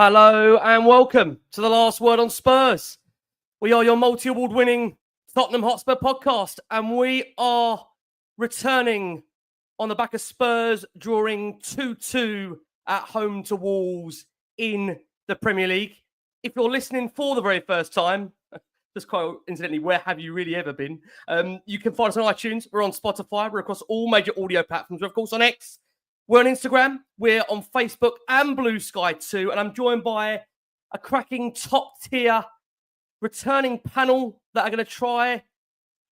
Hello and welcome to the Last Word on Spurs. We are your multi-award winning Tottenham Hotspur podcast, and we are returning on the back of Spurs drawing 2-2 at home to Wolves in the Premier League. If you're listening for the very first time, just quite incidentally, where have you really ever been? You can find us on iTunes. We're on Spotify. We're across all major audio platforms. We're, of course, on X. We're on Instagram. We're on Facebook and Blue Sky too. And I'm joined by a cracking top-tier returning panel that are going to try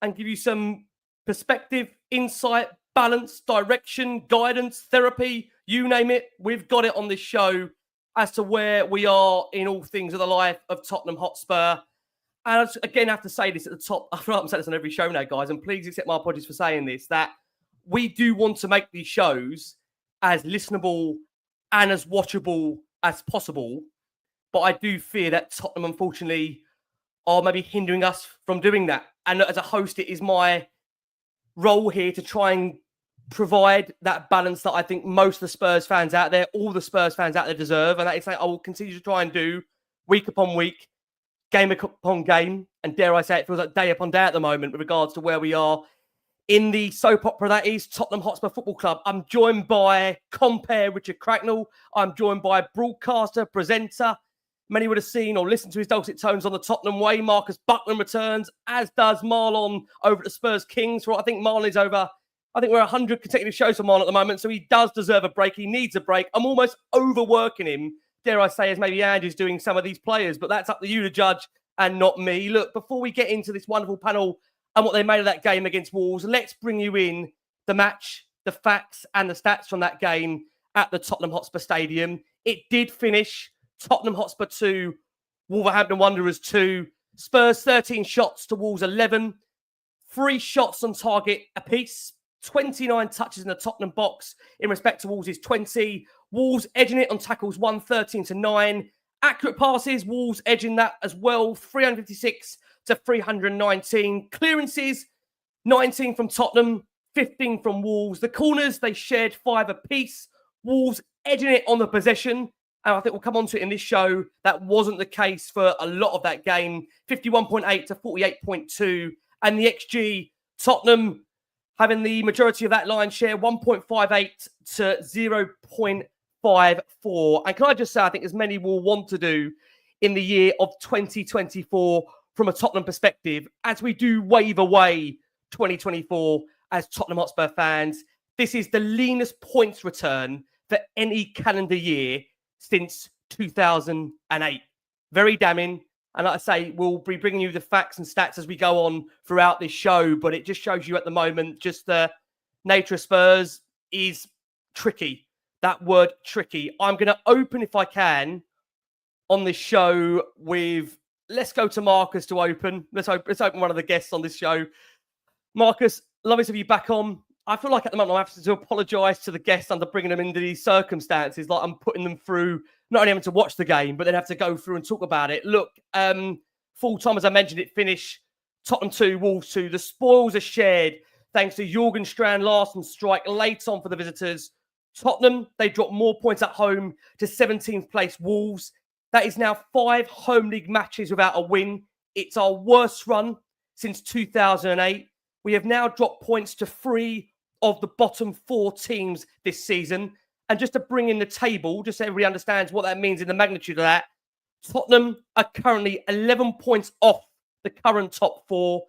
and give you some perspective, insight, balance, direction, guidance, therapy, you name it. We've got it on this show as to where we are in all things of the life of Tottenham Hotspur. And again, I have to say this at the top. I feel like I'm saying this on every show now, guys, and please accept my apologies for saying this, that we do want to make these shows as listenable and as watchable as possible. But I do fear that Tottenham, unfortunately, are maybe hindering us from doing that. And as a host, it is my role here to try and provide that balance that I think most of the Spurs fans out there, all the Spurs fans out there deserve. And that is something I will continue to try and do week upon week, game upon game. And dare I say, it feels like day upon day at the moment with regards to where we are in the soap opera that is Tottenham Hotspur Football Club. I'm joined by Compère Richard Cracknell. I'm joined by broadcaster, presenter. Many would have seen or listened to his dulcet tones on the Tottenham way. Marcus Buckland returns, as does Marlon over at the Spurs Kings. I think Marlon is over, I think we're 100 consecutive shows for Marlon at the moment, so he does deserve a break. He needs a break. I'm almost overworking him, dare I say, as maybe Ange is doing some of these players, but that's up to you to judge and not me. Look, before we get into this wonderful panel and what they made of that game against Wolves, let's bring you in the match, the facts and the stats from that game at the Tottenham Hotspur Stadium. It did finish Tottenham Hotspur 2, Wolverhampton Wanderers 2. Spurs 13 shots to Wolves 11. 3 shots on target apiece. 29 touches in the Tottenham box in respect to Wolves' 20. Wolves edging it on tackles 113-9. Accurate passes, Wolves edging that as well. 356 to 319. Clearances, 19 from Tottenham, 15 from Wolves. The corners, they shared 5 apiece. Wolves edging it on the possession. And I think we'll come on to it in this show. That wasn't the case for a lot of that game. 51.8 to 48.2. And the XG, Tottenham having the majority of that line share, 1.58 to 0.54. And can I just say, I think as many will want to do in the year of 2024 from a Tottenham perspective, as we do wave away 2024 as Tottenham Hotspur fans, this is the leanest points return for any calendar year since 2008. Very damning. And like I say, we'll be bringing you the facts and stats as we go on throughout this show. But it just shows you at the moment, just the nature of Spurs is tricky. That word tricky. I'm going to open, if I can, on this show with, let's go to Marcus to open. Let's open one of the guests on this show. Marcus, lovely to have you back on. I feel like at the moment I'm having to apologise to the guests under bringing them into these circumstances. Like I'm putting them through, not only having to watch the game, but then have to go through and talk about it. Look, full time, as I mentioned, it finished Tottenham 2, Wolves 2. The spoils are shared thanks to Jorgen Strand Larsen strike late on for the visitors. Tottenham, they dropped more points at home to 17th place Wolves. That is now 5 home league matches without a win. It's our worst run since 2008. We have now dropped points to 3 of the bottom 4 teams this season. And just to bring in the table, just so everybody understands what that means in the magnitude of that, Tottenham are currently 11 points off the current top 4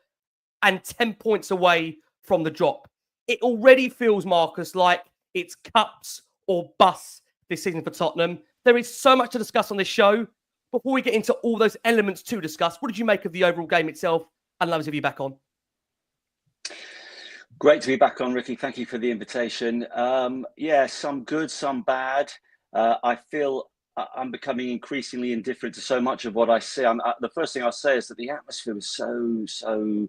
and 10 points away from the drop. It already feels, Marcus, like it's cups or busts this season for Tottenham. There is so much to discuss on this show. Before we get into all those elements to discuss, what did you make of the overall game itself? And lovely to have you back on. Great to be back on, Ricky. Thank you for the invitation. Yeah, some good, some bad. I feel I'm becoming increasingly indifferent to so much of what I see. The first thing I'll say is that the atmosphere was so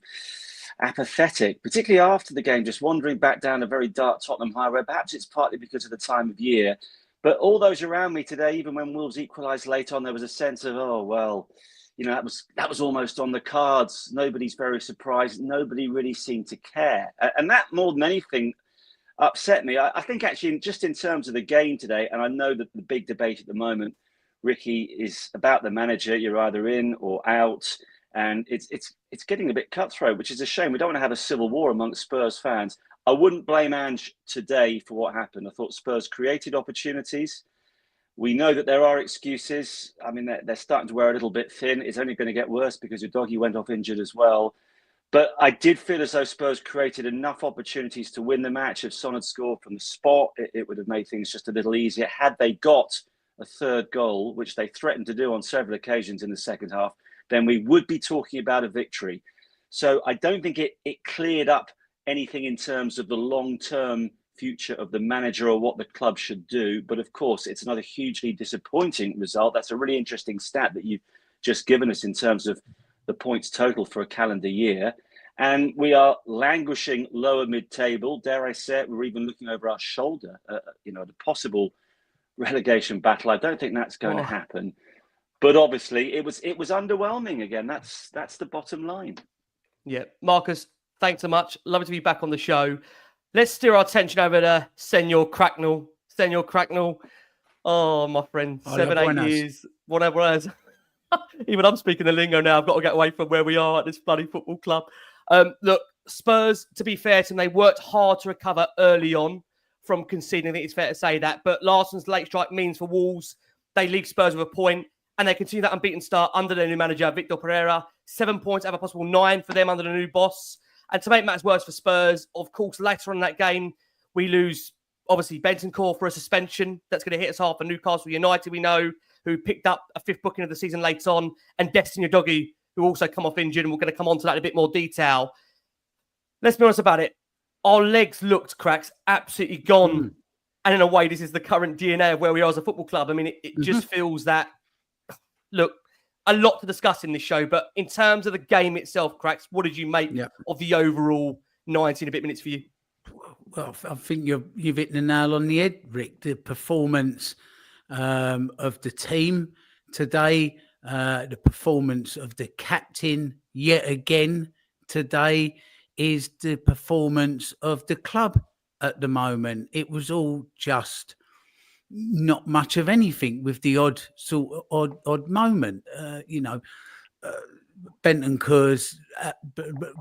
apathetic, particularly after the game, just wandering back down a very dark Tottenham highway. Perhaps it's partly because of the time of year. But all those around me today, even when Wolves equalised late on, there was a sense of, oh, well, you know, that was almost on the cards. Nobody's very surprised. Nobody really seemed to care. And that, more than anything, upset me. I think actually, just in terms of the game today, and I know that the big debate at the moment Ricky, is about the manager. You're either in or out, and it's getting a bit cutthroat, which is a shame. We don't want to have a civil war amongst Spurs fans. I wouldn't blame Ange today for what happened. I thought Spurs created opportunities. We know that there are excuses. I mean, they're starting to wear a little bit thin. It's only going to get worse because Udogie went off injured as well. But I did feel as though Spurs created enough opportunities to win the match. If Son had scored from the spot, it would have made things just a little easier. Had they got a third goal, which they threatened to do on several occasions in the second half, then we would be talking about a victory. So I don't think it cleared up anything in terms of the long-term future of the manager or what the club should do. But of course, it's another hugely disappointing result. That's a really interesting stat that you've just given us in terms of the points total for a calendar year. And we are languishing lower mid-table. Dare I say it, we're even looking over our shoulder, the possible relegation battle. I don't think that's going to happen. But obviously, it was underwhelming again. That's the bottom line. Yeah. Marcus, thanks so much. Lovely to be back on the show. Let's steer our attention over to Senor Cracknell. Senor Cracknell. Oh, my friend. 7-8 years. Whatever it is. Even I'm speaking the lingo now. I've got to get away from where we are at this bloody football club. Look, Spurs, to be fair to them, they worked hard to recover early on from conceding. I think it's fair to say that. But Larsen's late strike means for Wolves, they leave Spurs with a point, and they continue that unbeaten start under their new manager, Vitor Pereira. 7 points, have a possible 9 for them under the new boss. And to make matters worse for Spurs, of course, later on in that game, we lose, obviously, Bentancur for a suspension. That's going to hit us hard for Newcastle United, we know, who picked up a 5th booking of the season later on, and Destiny Udogie, who also come off injured, and we're going to come on to that in a bit more detail. Let's be honest about it. Our legs looked, Cracks, absolutely gone. And in a way, this is the current DNA of where we are as a football club. I mean, it just feels that, look, a lot to discuss in this show, but in terms of the game itself, Cracks, what did you make of the overall 90 and a bit minutes for you? Well, I think you've hit the nail on the head, Rick. The performance of the team today, the performance of the captain yet again today, is the performance of the club at the moment. It was all just not much of anything, with the odd moment. Bentancur's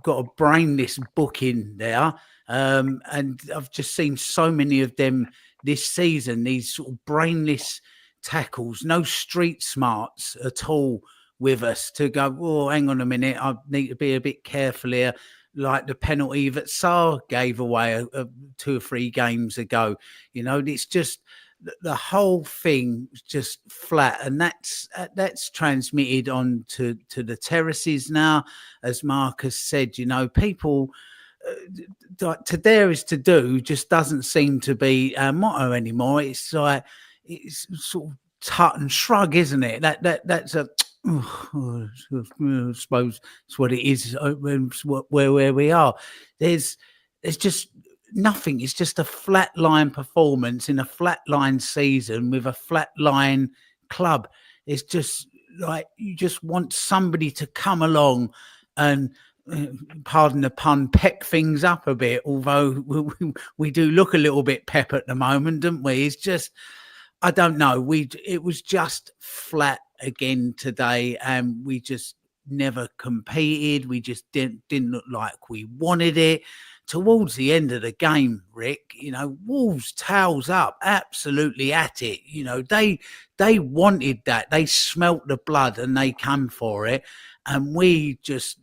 got a brainless booking there, and I've just seen so many of them this season. These sort of brainless tackles, no street smarts at all with us to go, oh, hang on a minute, I need to be a bit careful here. Like the penalty that Sarr gave away 2 or 3 games ago. It's just the whole thing just flat, and that's transmitted on to the terraces now. As Marcus said, people to dare is to do just doesn't seem to be our motto anymore. It's like, it's sort of tut and shrug, isn't it? That's a I suppose it's what it is. Where we are, there's just nothing. It's just a flatline performance in a flatline season with a flatline club. It's just like you just want somebody to come along and, pardon the pun, peck things up a bit. Although we do look a little bit pep at the moment, don't we? It's just, I don't know. It was just flat again today, and we just never competed. We just didn't look like we wanted it. Towards the end of the game, Rick, Wolves tails up, absolutely at it. They wanted that. They smelt the blood and they come for it, and we just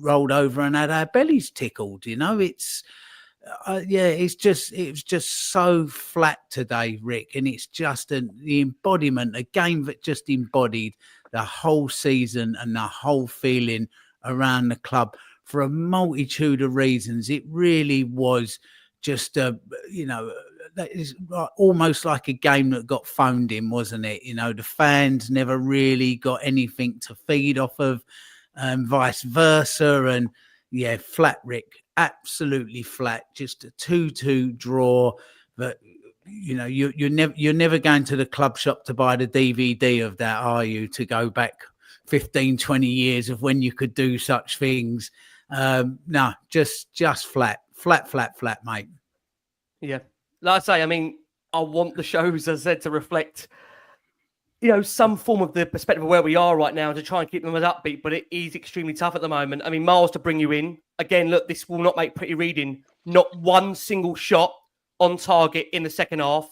rolled over and had our bellies tickled. It's it was just so flat today, Rick, and it's just the embodiment, a game that just embodied the whole season and the whole feeling around the club for a multitude of reasons. It really was just that is almost like a game that got phoned in, wasn't it? The fans never really got anything to feed off of, and vice versa. And yeah, flat, Rick. Absolutely flat, just a 2-2 draw. But you're never going to the club shop to buy the DVD of that, are you? To go back 15, 20 years of when you could do such things. No, just flat, mate. Yeah, like I say, I mean, I want the shows, as I said, to reflect some form of the perspective of where we are right now to try and keep them as upbeat, but it is extremely tough at the moment. I mean, Miles, to bring you in again, look, this will not make pretty reading. Not one single shot on target in the second half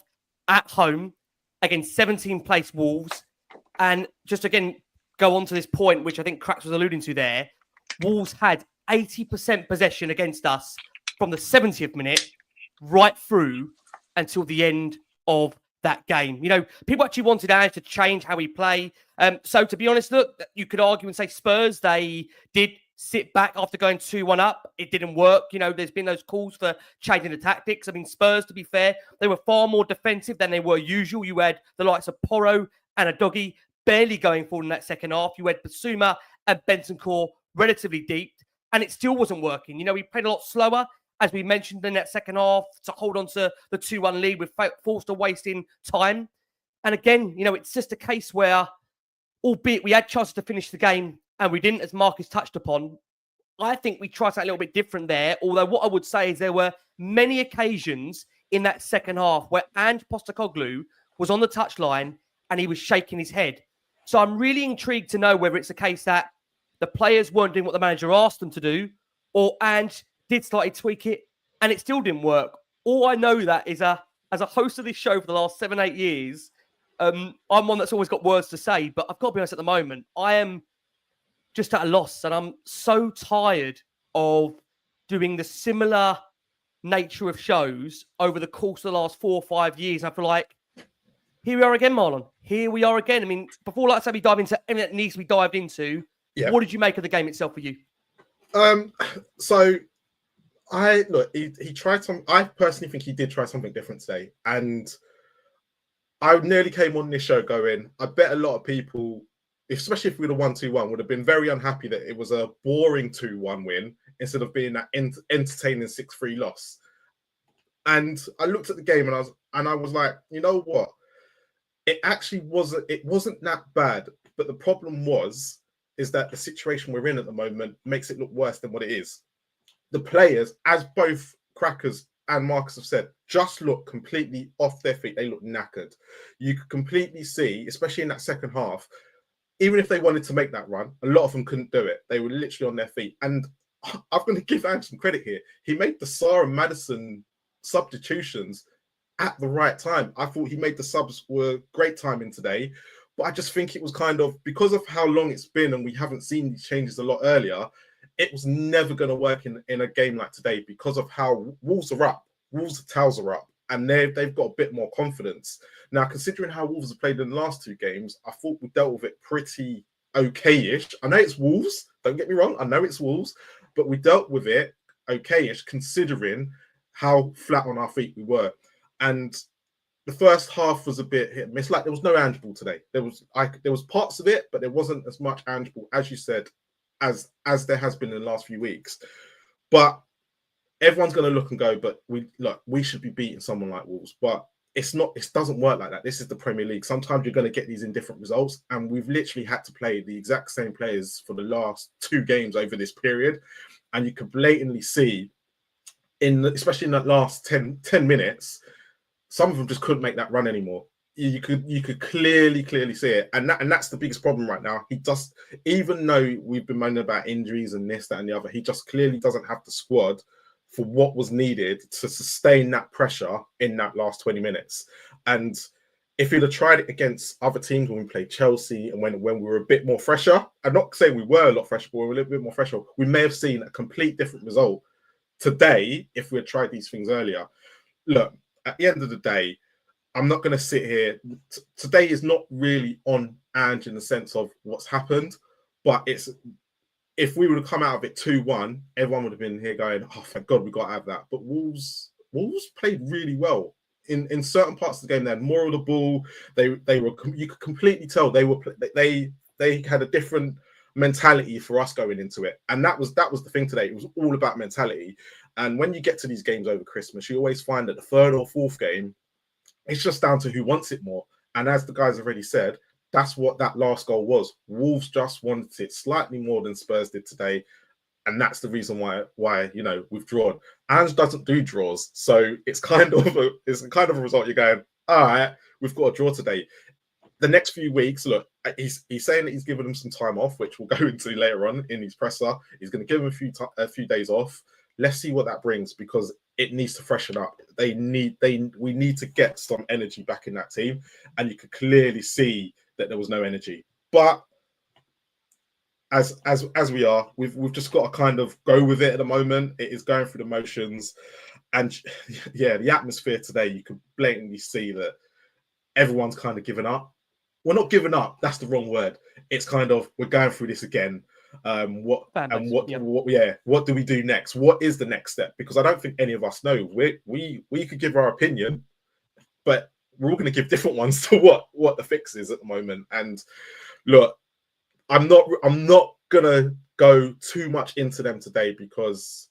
at home against 17th place Wolves. And just again, go on to this point, which I think Cracks was alluding to there. Wolves had 80% possession against us from the 70th minute right through until the end of that game. People actually wanted Ange to change how we play. So to be honest, look, you could argue and say Spurs, they did sit back after going 2-1 up. It didn't work. There's been those calls for changing the tactics. I mean, Spurs, to be fair, they were far more defensive than they were usual. You had the likes of Porro and a Doggy barely going forward in that second half. You had Basuma and Bentancur relatively deep, and it still wasn't working. We played a lot slower, as we mentioned in that second half, to hold on to the 2-1 lead with Forster wasting time. And again, it's just a case where, albeit we had chances to finish the game and we didn't, as Marcus touched upon, I think we tried something a little bit different there. Although what I would say is there were many occasions in that second half where Ange Postecoglou was on the touchline and he was shaking his head. So I'm really intrigued to know whether it's a case that the players weren't doing what the manager asked them to do, or Ange did slightly tweak it and it still didn't work. All I know that is as a host of this show for the last 7-8 years, I'm one that's always got words to say, but I've got to be honest, at the moment, I am just at a loss, and I'm so tired of doing the similar nature of shows over the course of the last 4 or 5 years. I feel like, here we are again, Marlon. Here we are again. I mean, before, like I said, we dive into everything that needs to be dived into, what did you make of the game itself for you? So he tried some. I personally think he did try something different today, and I nearly came on this show going, I bet a lot of people, especially if we would have won 2-1, would have been very unhappy that it was a boring 2-1 win instead of being that entertaining 6-3 loss. And I looked at the game and I was like, you know what? It actually wasn't that bad. But the problem is that the situation we're in at the moment makes it look worse than what it is. The players, as both Crackers and Marcus have said, just look completely off their feet. They look knackered. You could completely see, especially in that second half, even if they wanted to make that run, a lot of them couldn't do it. They were literally on their feet. And I'm going to give Ange some credit here. He made the Sarr and Maddison substitutions at the right time. I thought he made the subs were great timing today. But I just think it was kind of, because of how long it's been and we haven't seen these changes a lot earlier, it was never going to work in a game like today because of how Wolves are up. Wolves' tails are up and they've got a bit more confidence. Now, considering how Wolves have played in the last 2 games, I thought we dealt with it pretty okay-ish. I know it's Wolves, don't get me wrong, I know it's Wolves, but we dealt with it okay-ish considering how flat on our feet we were. And the first half was a bit hit and miss. Like, there was no Ange ball today. There was parts of it, but there wasn't as much Ange ball, as you said, as there has been in the last few weeks. But everyone's going to look and go, but we should be beating someone like Wolves. But it's not. It doesn't work like that. This is the Premier League. Sometimes you're going to get these indifferent results, and we've literally had to play the exact same players for the last 2 games over this period, and you can blatantly see, especially in that last 10 minutes, some of them just couldn't make that run anymore. You could clearly see it, and that's the biggest problem right now. He just, even though we've been moaning about injuries and this, that, and the other, he just clearly doesn't have the squad for what was needed to sustain that pressure in that last 20 minutes. And if he'd have tried it against other teams when we played Chelsea and when we were a bit more fresher, I'm not saying we were a lot fresher, but we were a little bit more fresher, we may have seen a complete different result today if we had tried these things earlier. Look, at the end of the day, I'm not going to sit here. Today is not really on Ange in the sense of what's happened, but it's, if we would have come out of it 2-1, everyone would have been here going, oh, thank God we got out of that. But Wolves played really well. In certain parts of the game, they had more of the ball. They were, you could completely tell they had a different mentality for us going into it. And that was the thing today. It was all about mentality. And when you get to these games over Christmas, you always find that the 3rd or 4th game, it's just down to who wants it more. And as the guys already said, that's what that last goal was. Wolves just wanted it slightly more than Spurs did today. And that's the reason why we've drawn. Ange doesn't do draws. So it's kind of a result. You're going, all right, we've got a draw today. the next few weeks, look, he's saying that he's given them some time off, which we'll go into later on in his presser. He's going to give them a few days off. Let's see what that brings, because it needs to freshen up. We need to get some energy back in that team, and you could clearly see that there was no energy. But as we are, we've just got to kind of go with it at the moment. It is going through the motions, and yeah, the atmosphere today, you could blatantly see that everyone's kind of given up. We're not giving up. That's the wrong word. It's kind of, we're going through this again. What do we do next? What is the next step? Because I don't think any of us know. We could give our opinion, but we're all going to give different ones to what the fix is at the moment. And look, I'm not gonna go too much into them today, because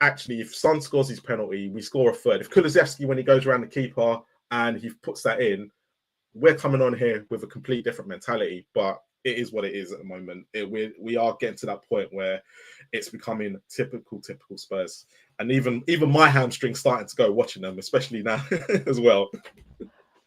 actually, if Son scores his penalty, we score a third. If Kulusevski, when he goes around the keeper and he puts that in, we're coming on here with a complete different mentality. But it is what it is at the moment. We are getting to that point where it's becoming typical Spurs, and even my hamstring's starting to go watching them, especially now as well.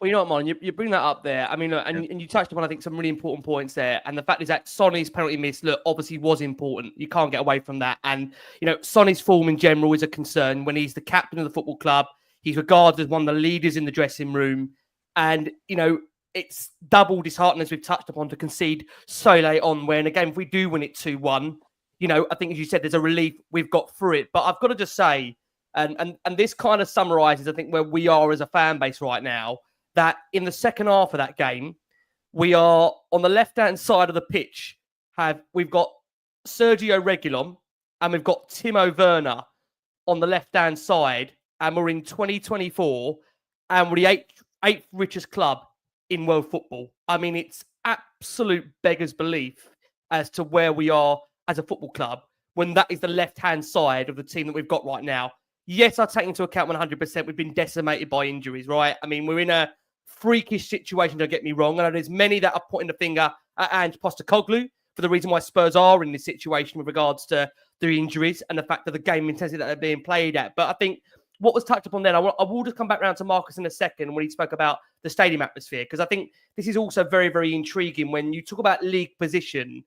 Well, you know what, Marlon, you bring that up there. I mean, look, and you touched upon, I think, some really important points there. And the fact is that Sonny's penalty miss, look, obviously was important. You can't get away from that. And, you know, Sonny's form in general is a concern. When he's the captain of the football club, he's regarded as one of the leaders in the dressing room. And, you know, it's double disheartening, as we've touched upon, to concede so late on, when, again, if we do win it 2-1, you know, I think, as you said, there's a relief we've got through it. But I've got to just say, and this kind of summarises, I think, where we are as a fan base right now, that in the second half of that game, we are on the left-hand side of the pitch. We've got Sergio Reguilon and we've got Timo Werner on the left-hand side, and we're in 2024, and we're the eighth richest club in world football. I mean, it's absolute beggar's belief as to where we are as a football club when that is the left-hand side of the team that we've got right now. Yes, I take into account 100% we've been decimated by injuries, right? I mean, we're in a freakish situation, don't get me wrong. And there's many that are pointing the finger at Ange Postecoglou for the reason why Spurs are in this situation with regards to the injuries and the fact that the game intensity that they're being played at. But I think what was touched upon then, I will just come back around to Marcus in a second when he spoke about the stadium atmosphere, because I think this is also very, very intriguing when you talk about league position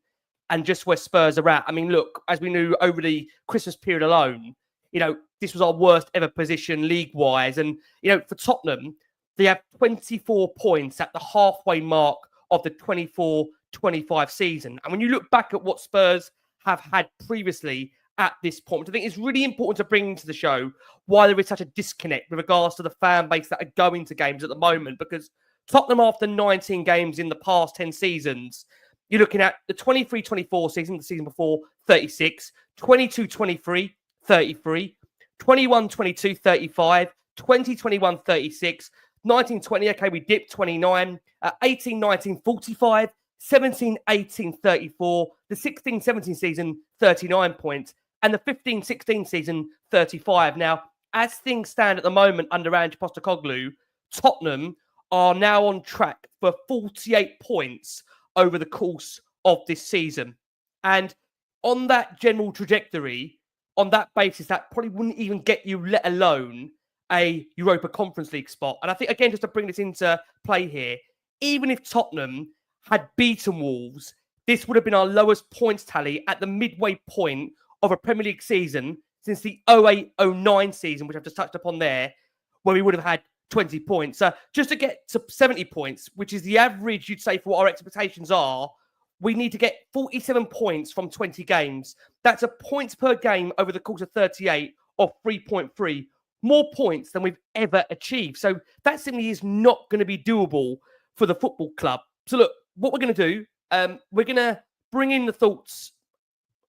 and just where Spurs are at. I mean, look, as we knew over the Christmas period alone, you know, this was our worst ever position league-wise. And, you know, for Tottenham, they have 24 points at the halfway mark of the 24-25 season. And when you look back at what Spurs have had previously at this point, I think it's really important to bring into the show why there is such a disconnect with regards to the fan base that are going to games at the moment. Because Tottenham, after 19 games in the past 10 seasons, you're looking at the 23-24 season, the season before, 36, 22-23, 33, 21-22, 35, 20-21, 36, 19-20, okay, we dipped 29, 18-19, 45, 17-18, 34, the 16-17 season, 39 points, and the 15-16 season, 35. Now, as things stand at the moment under Ange Postecoglou, Tottenham are now on track for 48 points over the course of this season. And on that general trajectory, on that basis, that probably wouldn't even get you, let alone a Europa Conference League spot. And I think, again, just to bring this into play here, even if Tottenham had beaten Wolves, this would have been our lowest points tally at the midway point of a Premier League season since the 08-09 season, which I've just touched upon there, where we would have had 20 points. So just to get to 70 points, which is the average, you'd say, for what our expectations are, we need to get 47 points from 20 games. That's a points per game over the course of 38 of 3.3. More points than we've ever achieved. So that simply is not going to be doable for the football club. So look, what we're going to do, we're going to bring in the thoughts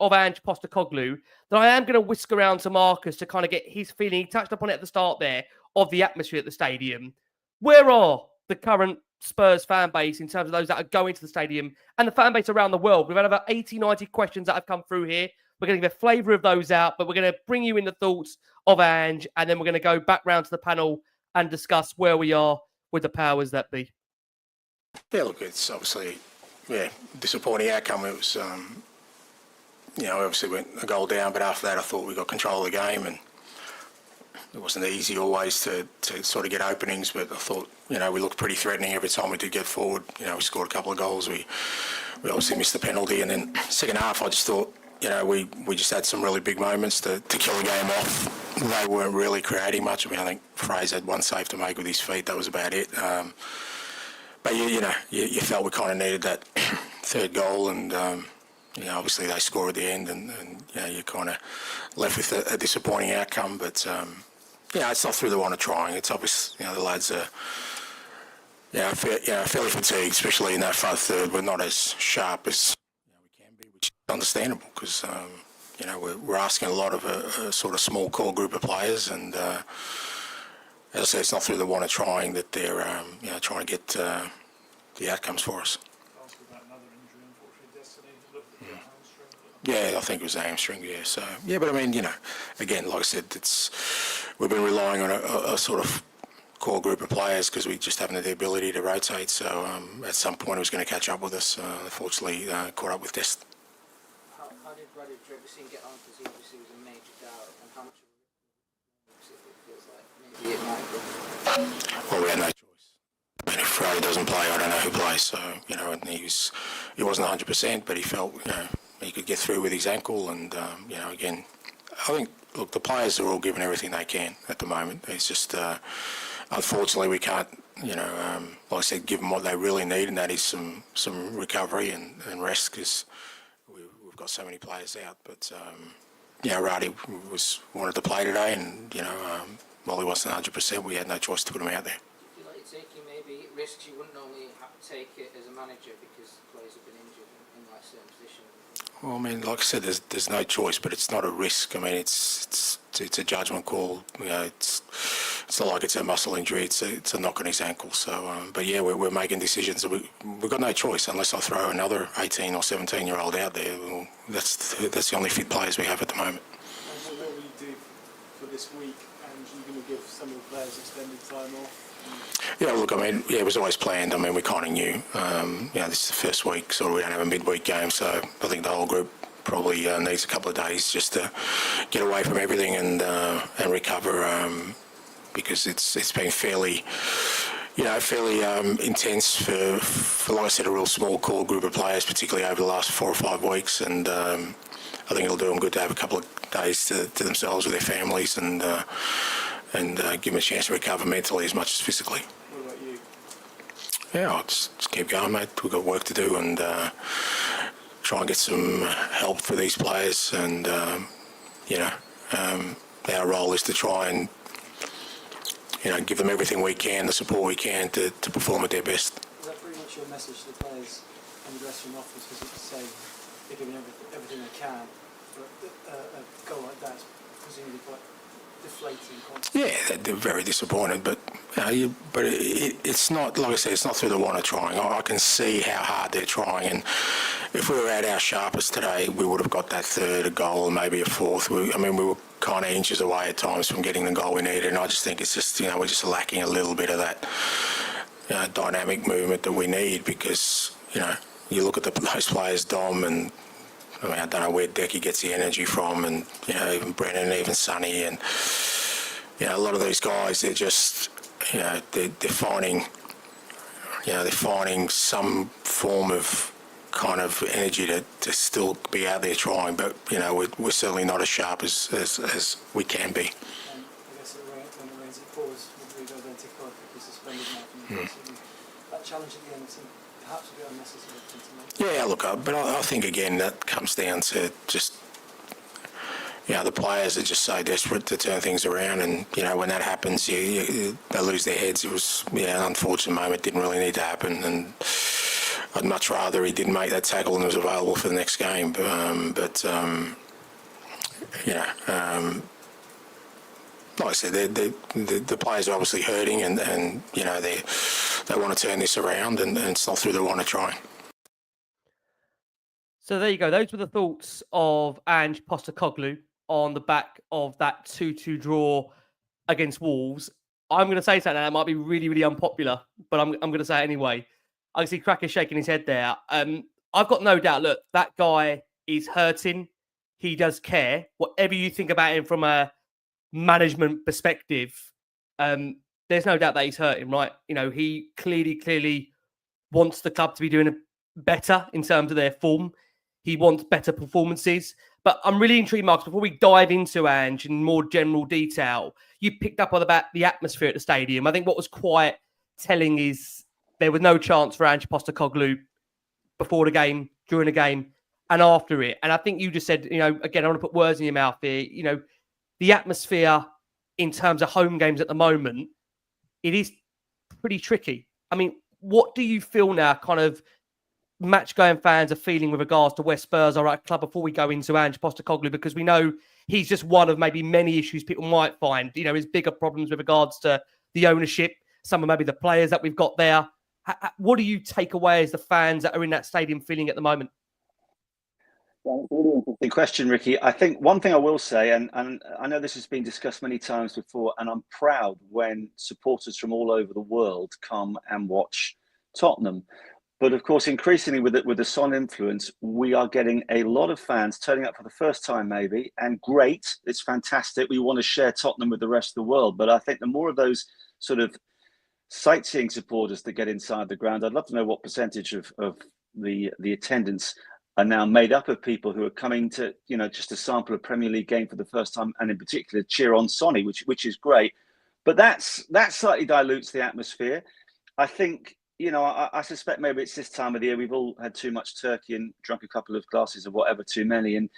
of Ange Postecoglou. Then I am going to whisk around to Marcus to kind of get his feeling. He touched upon it at the start there of the atmosphere at the stadium. Where are the current Spurs fan base in terms of those that are going to the stadium and the fan base around the world? We've had about 80, 90 questions that have come through here. We're going to give a flavour of those out, but we're going to bring you in the thoughts of Ange, and then we're going to go back round to the panel and discuss where we are with the powers that be. Yeah, look, it's obviously, disappointing outcome. It was, obviously went a goal down, but after that I thought we got control of the game, and it wasn't easy always to sort of get openings, but I thought, we looked pretty threatening every time we did get forward. We scored a couple of goals. We obviously missed the penalty, and then second half I just thought, we just had some really big moments to kill the game off. They weren't really creating much. I think Fraser had one save to make with his feet. That was about it. But you felt we kind of needed that third goal, and obviously they score at the end, and you're kind of left with a disappointing outcome. But it's not through the want of trying. It's obvious, the lads are fairly fatigued, especially in that front third. We're not as sharp as we can be, which is understandable because we're asking a lot of a sort of small core group of players, and as I say, it's not through the want of trying that they're trying to get the outcomes for us. Yeah, I think it was a hamstring. Yeah, so but again, like I said, we've been relying on a sort of core group of players because we just haven't had the ability to rotate. So at some point, it was going to catch up with us. Unfortunately, caught up with Dest. How did Rodrigo get on? Because he obviously was a major doubt, and how much of it feels like maybe it might be? Well, we had no choice. If Freddie doesn't play, I don't know who plays. So and he wasn't 100%, but he felt he could get through with his ankle, and again, I think the players are all giving everything they can at the moment. It's just unfortunately we can't like I said, give them what they really need, and that is some recovery and rest because we've got so many players out. But Radi wanted to play today, and while he wasn't 100%, we had no choice to put him out there. Do you feel like you're taking maybe risks you wouldn't normally have to take it as a manager because players have been injured in like certain positions? Well, like I said, there's no choice, but it's not a risk. It's a judgment call. It's not like it's a muscle injury. It's a knock on his ankle. So, but we're making decisions. We've got no choice unless I throw another 18 or 17-year-old out there. Well, that's the only fit players we have at the moment. And what will you do for this week? And you're going to give some of the players extended time off? Yeah, look, it was always planned. We kind of knew, this is the first week, so we don't have a midweek game, so I think the whole group probably needs a couple of days just to get away from everything and recover, because it's been fairly intense for, like I said, a real small core group of players, particularly over the last 4 or 5 weeks, and I think it'll do them good to have a couple of days to themselves with their families and give them a chance to recover mentally as much as physically. What about you? Yeah, I'll just keep going, mate. We've got work to do and try and get some help for these players. And, our role is to try and, give them everything we can, the support we can to perform at their best. Is that pretty much your message to the players and the dressing room office? Because it's say they're giving everything they can, but a goal like that is presumably quite deflating. Yeah, they're very disappointed, but it's not, like I said, it's not through the want of trying. I can see how hard they're trying, and if we were at our sharpest today, we would have got that third, a goal, maybe a fourth. We were kind of inches away at times from getting the goal we needed, and I just think it's just, we're just lacking a little bit of that dynamic movement that we need because, you look at those players, Dom, and I don't know where Decky gets the energy from, and even Brennan, even Sonny, and a lot of these guys, they're just they're finding some form of kind of energy to still be out there trying, but we're certainly not as sharp as we can be. And I guess when it rains it pours, Rodrigo Bentancur is suspended now from the season. That challenge at the end seemed perhaps a bit unnecessary. Yeah, look, but I think again that comes down to just the players are just so desperate to turn things around, and when that happens, they lose their heads. It was an unfortunate moment. Didn't really need to happen, and I'd much rather he didn't make that tackle and was available for the next game. But like I said, the players are obviously hurting, and they want to turn this around, and it's not through the want of trying. So there you go. Those were the thoughts of Ange Postecoglou on the back of that 2-2 draw against Wolves. I'm going to say something that might be really, really unpopular, but I'm going to say it anyway. I can see Cracker shaking his head there. I've got no doubt, look, that guy is hurting. He does care. Whatever you think about him from a management perspective, there's no doubt that he's hurting, right? You know, he clearly wants the club to be doing better in terms of their form. He wants better performances. But I'm really intrigued, Marcus, before we dive into Ange in more general detail, you picked up on about the atmosphere at the stadium. I think what was quite telling is there was no chance for Ange Postecoglou before the game, during the game, and after it. And I think you just said, you know, again, I want to put words in your mouth here, you know, the atmosphere in terms of home games at the moment, it is pretty tricky. I mean, what do you feel now, kind of match-going fans are feeling with regards to where Spurs are at club before we go into Ange Postecoglou? Because we know he's just one of maybe many issues people might find. You know, his bigger problems with regards to the ownership, some of maybe the players that we've got there. What do you take away as the fans that are in that stadium feeling at the moment? Well, it's a really interesting question, Ricky. I think one thing I will say, and I know this has been discussed many times before, and I'm proud when supporters from all over the world come and watch Tottenham. But of course, increasingly with the Son influence, we are getting a lot of fans turning up for the first time, maybe, and great. It's fantastic. We want to share Tottenham with the rest of the world. But I think the more of those sort of sightseeing supporters that get inside the ground, I'd love to know what percentage of the attendance are now made up of people who are coming to, you know, just to sample a Premier League game for the first time, and in particular cheer on Sonny, which is great. But that slightly dilutes the atmosphere. I think, you know, I suspect maybe it's this time of the year. We've all had too much turkey and drunk a couple of glasses of whatever, too many, and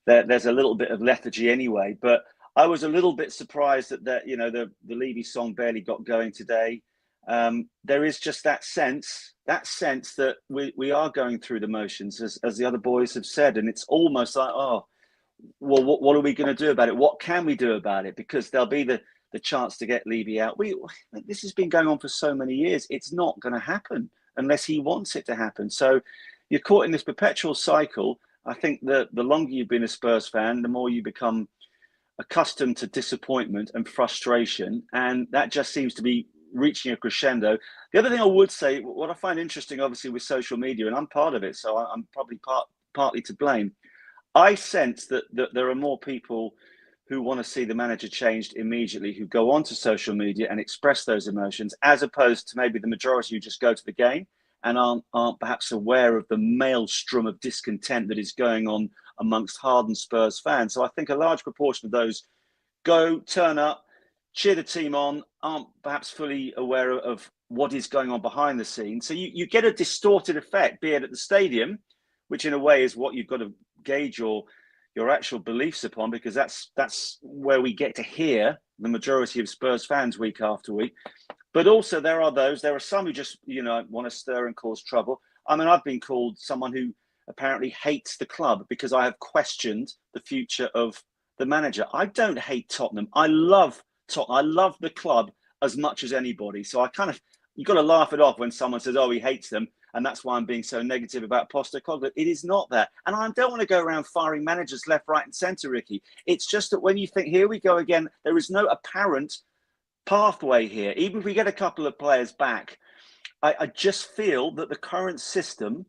there's a little bit of lethargy anyway. But I was a little bit surprised that you know, the Levy song barely got going today. There is just that sense that we are going through the motions, as the other boys have said, and it's almost like, oh, well, what are we going to do about it? What can we do about it? Because there'll be the chance to get Levy out. This has been going on for so many years. It's not going to happen unless he wants it to happen. So you're caught in this perpetual cycle. I think that the longer you've been a Spurs fan, the more you become accustomed to disappointment and frustration, and that just seems to be reaching a crescendo. The other thing I would say, what I find interesting, obviously, with social media, and I'm part of it, so I'm probably partly to blame. I sense that there are more people who want to see the manager changed immediately, who go onto social media and express those emotions, as opposed to maybe the majority who just go to the game and aren't perhaps aware of the maelstrom of discontent that is going on amongst hardened Spurs fans. So I think a large proportion of those go, turn up, cheer the team on, aren't perhaps fully aware of what is going on behind the scenes. So you get a distorted effect, be it at the stadium, which in a way is what you've got to gauge your actual beliefs upon, because that's where we get to hear the majority of Spurs fans week after week. But also there are some who just, you know, want to stir and cause trouble. I mean, I've been called someone who apparently hates the club because I have questioned the future of the manager. I don't hate Tottenham. I love Tottenham. I love the club as much as anybody. So you've got to laugh it off when someone says, oh, he hates them, and that's why I'm being so negative about Postecoglou. It is not that. And I don't want to go around firing managers left, right and centre, Ricky. It's just that when you think, here we go again, there is no apparent pathway here. Even if we get a couple of players back, I just feel that the current system,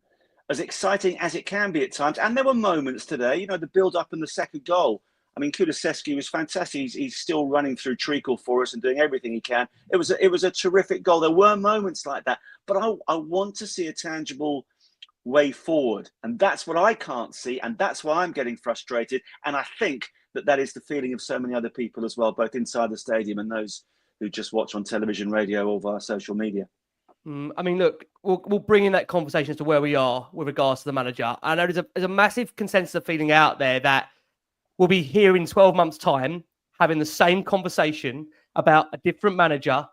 as exciting as it can be at times, and there were moments today, you know, the build-up and the second goal. I mean, Kulusevski was fantastic. He's still running through treacle for us and doing everything he can. It was a terrific goal. There were moments like that, but I want to see a tangible way forward, and that's what I can't see, and that's why I'm getting frustrated. And I think that is the feeling of so many other people as well, both inside the stadium and those who just watch on television, radio, or via social media. I mean, look, we'll bring in that conversation as to where we are with regards to the manager. I know there's a massive consensus of feeling out there that we'll be here in 12 months' time having the same conversation about a different manager,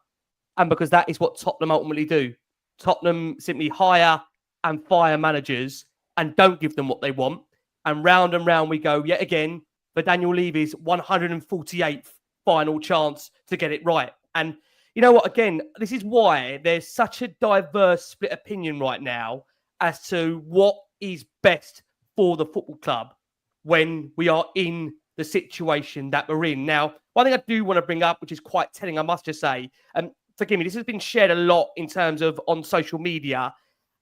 and because that is what Tottenham ultimately do. Tottenham simply hire and fire managers and don't give them what they want. And round we go yet again for Daniel Levy's 148th final chance to get it right. And you know what? Again, this is why there's such a diverse split opinion right now as to what is best for the football club when we are in the situation that we're in. Now, one thing I do want to bring up, which is quite telling, I must just say, forgive me, this has been shared a lot in terms of on social media,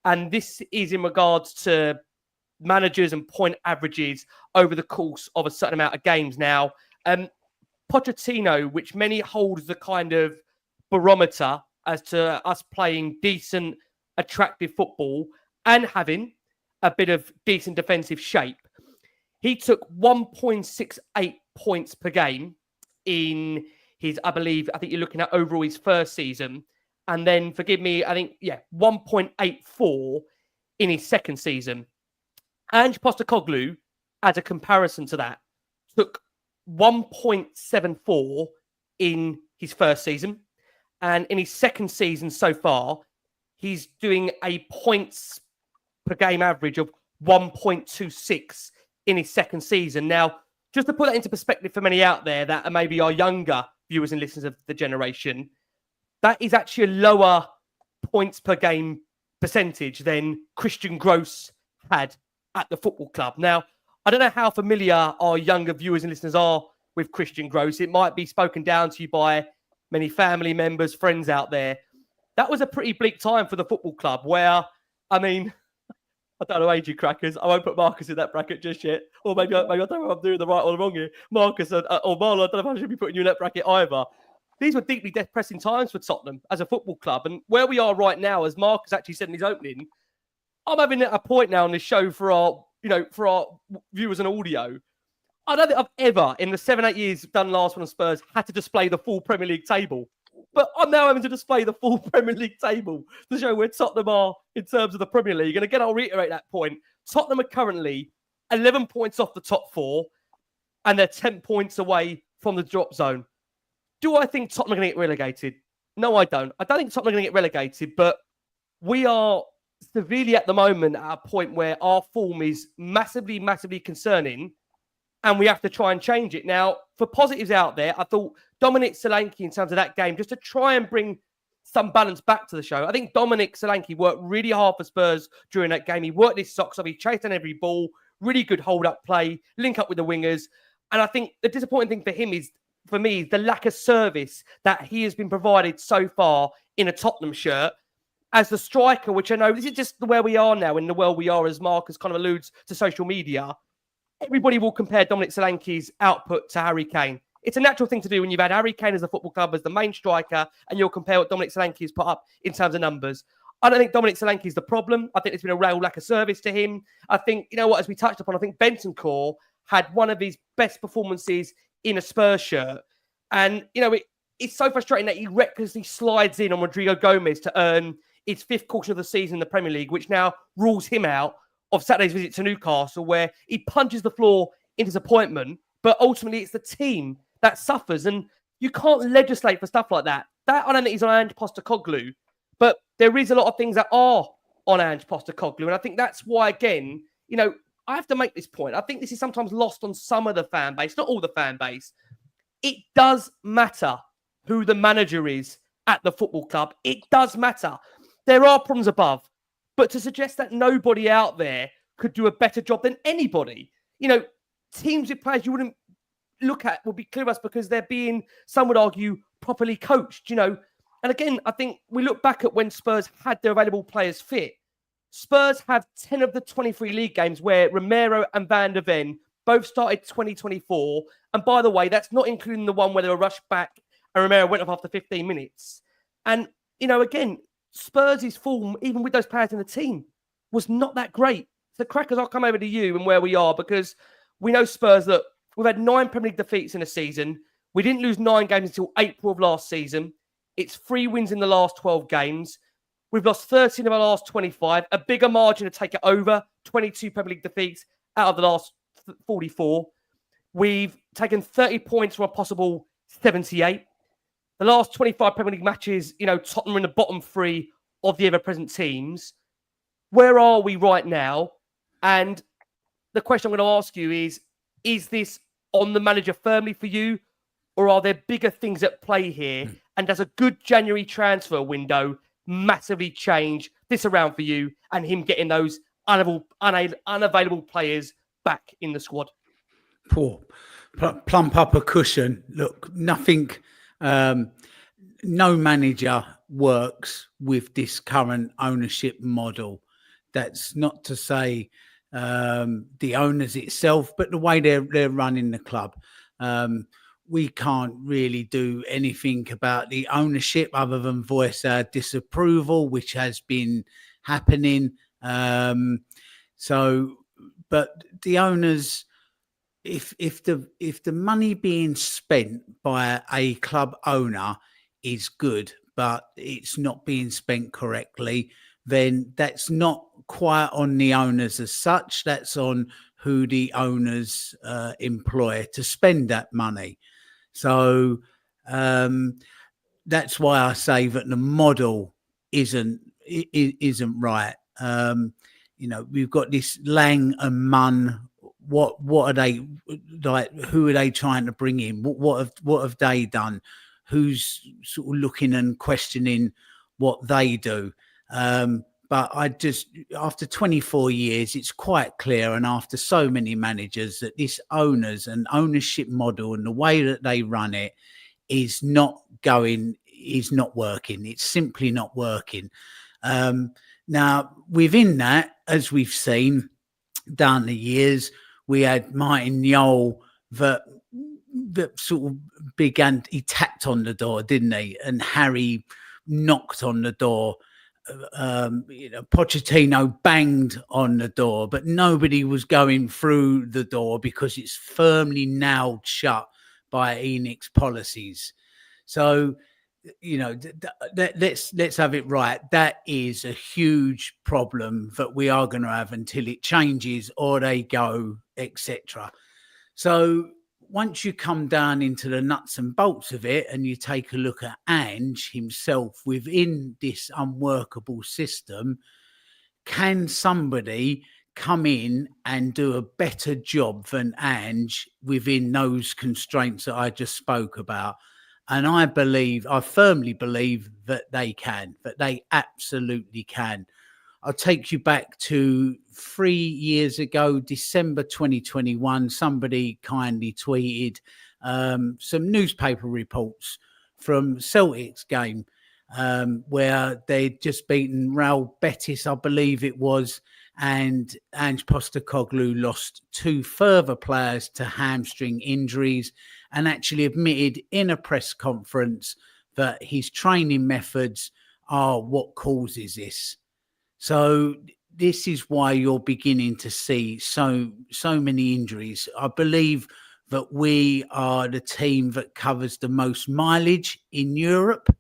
and this is in regards to managers and point averages over the course of a certain amount of games. Now, Pochettino, which many hold as the kind of barometer as to us playing decent, attractive football and having a bit of decent defensive shape. He took 1.68 points per game in his, I think you're looking at overall his first season. And then, forgive me, 1.84 in his second season. Ange Postecoglou, as a comparison to that, took 1.74 in his first season. And in his second season so far, he's doing a points per game average of 1.26 in his second season. Now, just to put that into perspective for many out there that are maybe our younger viewers and listeners of the generation, that is actually a lower points per game percentage than Christian Gross had at the football club. Now, I don't know how familiar our younger viewers and listeners are with Christian Gross. It might be spoken down to you by many family members, friends out there. That was a pretty bleak time for the football club where, I don't know, age you crackers. I won't put Marcus in that bracket just yet. Or maybe I don't know if I'm doing the right or the wrong here. Marcus or Marlon, I don't know if I should be putting you in that bracket either. These were deeply depressing times for Tottenham as a football club. And where we are right now, as Marcus actually said in his opening, I'm having a point now on this show for our viewers and audio. I don't think I've ever, in the 7-8 years done last one on Spurs, had to display the full Premier League table. But I'm now having to display the full Premier League table to show where Tottenham are in terms of the Premier League. And again, I'll reiterate that point. Tottenham are currently 11 points off the top four, and they're 10 points away from the drop zone. Do I think Tottenham are going to get relegated? No, I don't. I don't think Tottenham are going to get relegated, but we are severely at the moment at a point where our form is massively, massively concerning, and we have to try and change it. Now, for positives out there, I thought Dominic Solanke, in terms of that game, just to try and bring some balance back to the show, I think Dominic Solanke worked really hard for Spurs during that game. He worked his socks off. He chased on every ball. Really good hold-up play, link up with the wingers. And I think the disappointing thing for him is, for me, the lack of service that he has been provided so far in a Tottenham shirt as the striker, which I know this is just where we are now in the world we are, as Marcus kind of alludes to social media. Everybody will compare Dominic Solanke's output to Harry Kane. It's a natural thing to do when you've had Harry Kane as the football club as the main striker, and you'll compare what Dominic Solanke has put up in terms of numbers. I don't think Dominic Solanke is the problem. I think there's been a real lack of service to him. I think, as we touched upon, I think Bentancur had one of his best performances in a Spurs shirt. And, it's so frustrating that he recklessly slides in on Rodrigo Gomez to earn his fifth caution of the season in the Premier League, which now rules him out of Saturday's visit to Newcastle, where he punches the floor in disappointment, but ultimately it's the team that suffers. And you can't legislate for stuff like that. That, I don't think, is on Ange Postecoglou, but there is a lot of things that are on Ange Postecoglou. And I think that's why, again, I have to make this point. I think this is sometimes lost on some of the fan base, not all the fan base. It does matter who the manager is at the football club. It does matter. There are problems above. But to suggest that nobody out there could do a better job than anybody, teams with players you wouldn't look at would be clear us because they're being, some would argue, properly coached, And again, I think we look back at when Spurs had their available players fit. Spurs have 10 of the 23 league games where Romero and Van der Ven both started 2024. And by the way, that's not including the one where they were rushed back and Romero went off after 15 minutes. And, again, Spurs' form, even with those players in the team, was not that great. So, Crackers, I'll come over to you and where we are, because we know Spurs, that we've had 9 Premier League defeats in a season. We didn't lose 9 games until April of last season. It's 3 wins in the last 12 games. We've lost 13 of our last 25, a bigger margin to take it over, 22 Premier League defeats out of the last 44. We've taken 30 points from a possible 78. The last 25 Premier League matches, Tottenham are in the bottom 3 of the ever-present teams. Where are we right now? And the question I'm going to ask you is this on the manager firmly for you, or are there bigger things at play here? And does a good January transfer window massively change this around for you and him getting those unavailable players back in the squad? Poor. Plump up a cushion. Look, nothing... no manager works with this current ownership model. That's not to say the owners itself, but the way they're running the club. we can't really do anything about the ownership other than voice our disapproval, which has been happening. But the owners, if the money being spent by a club owner is good, but it's not being spent correctly, then that's not quite on the owners as such. That's on who the owners employ to spend that money. So that's why I say that the model isn't right. We've got this Lang and Munn. What are they like? Who are they trying to bring in? What have they done? Who's sort of looking and questioning what they do? But after 24 years, it's quite clear, and after so many managers, that this owners and ownership model and the way that they run it is not working. It's simply not working. Now, within that, as we've seen down the years, we had Martin Jol that sort of began, he tapped on the door, didn't he? And Harry knocked on the door. Pochettino banged on the door, but nobody was going through the door because it's firmly nailed shut by ENIC's policies. So, let's have it right. That is a huge problem that we are going to have until it changes or they go, etc. So once you come down into the nuts and bolts of it and you take a look at Ange himself within this unworkable system, can somebody come in and do a better job than Ange within those constraints that I just spoke about? And I firmly believe that they absolutely can. I'll take you back to 3 years ago, December 2021. Somebody kindly tweeted some newspaper reports from Celtic's game where they'd just beaten Real Betis, I believe it was, and Ange Postecoglou lost 2 further players to hamstring injuries and actually admitted in a press conference that his training methods are what causes this. So this is why you're beginning to see so many injuries. I believe that we are the team that covers the most mileage in Europe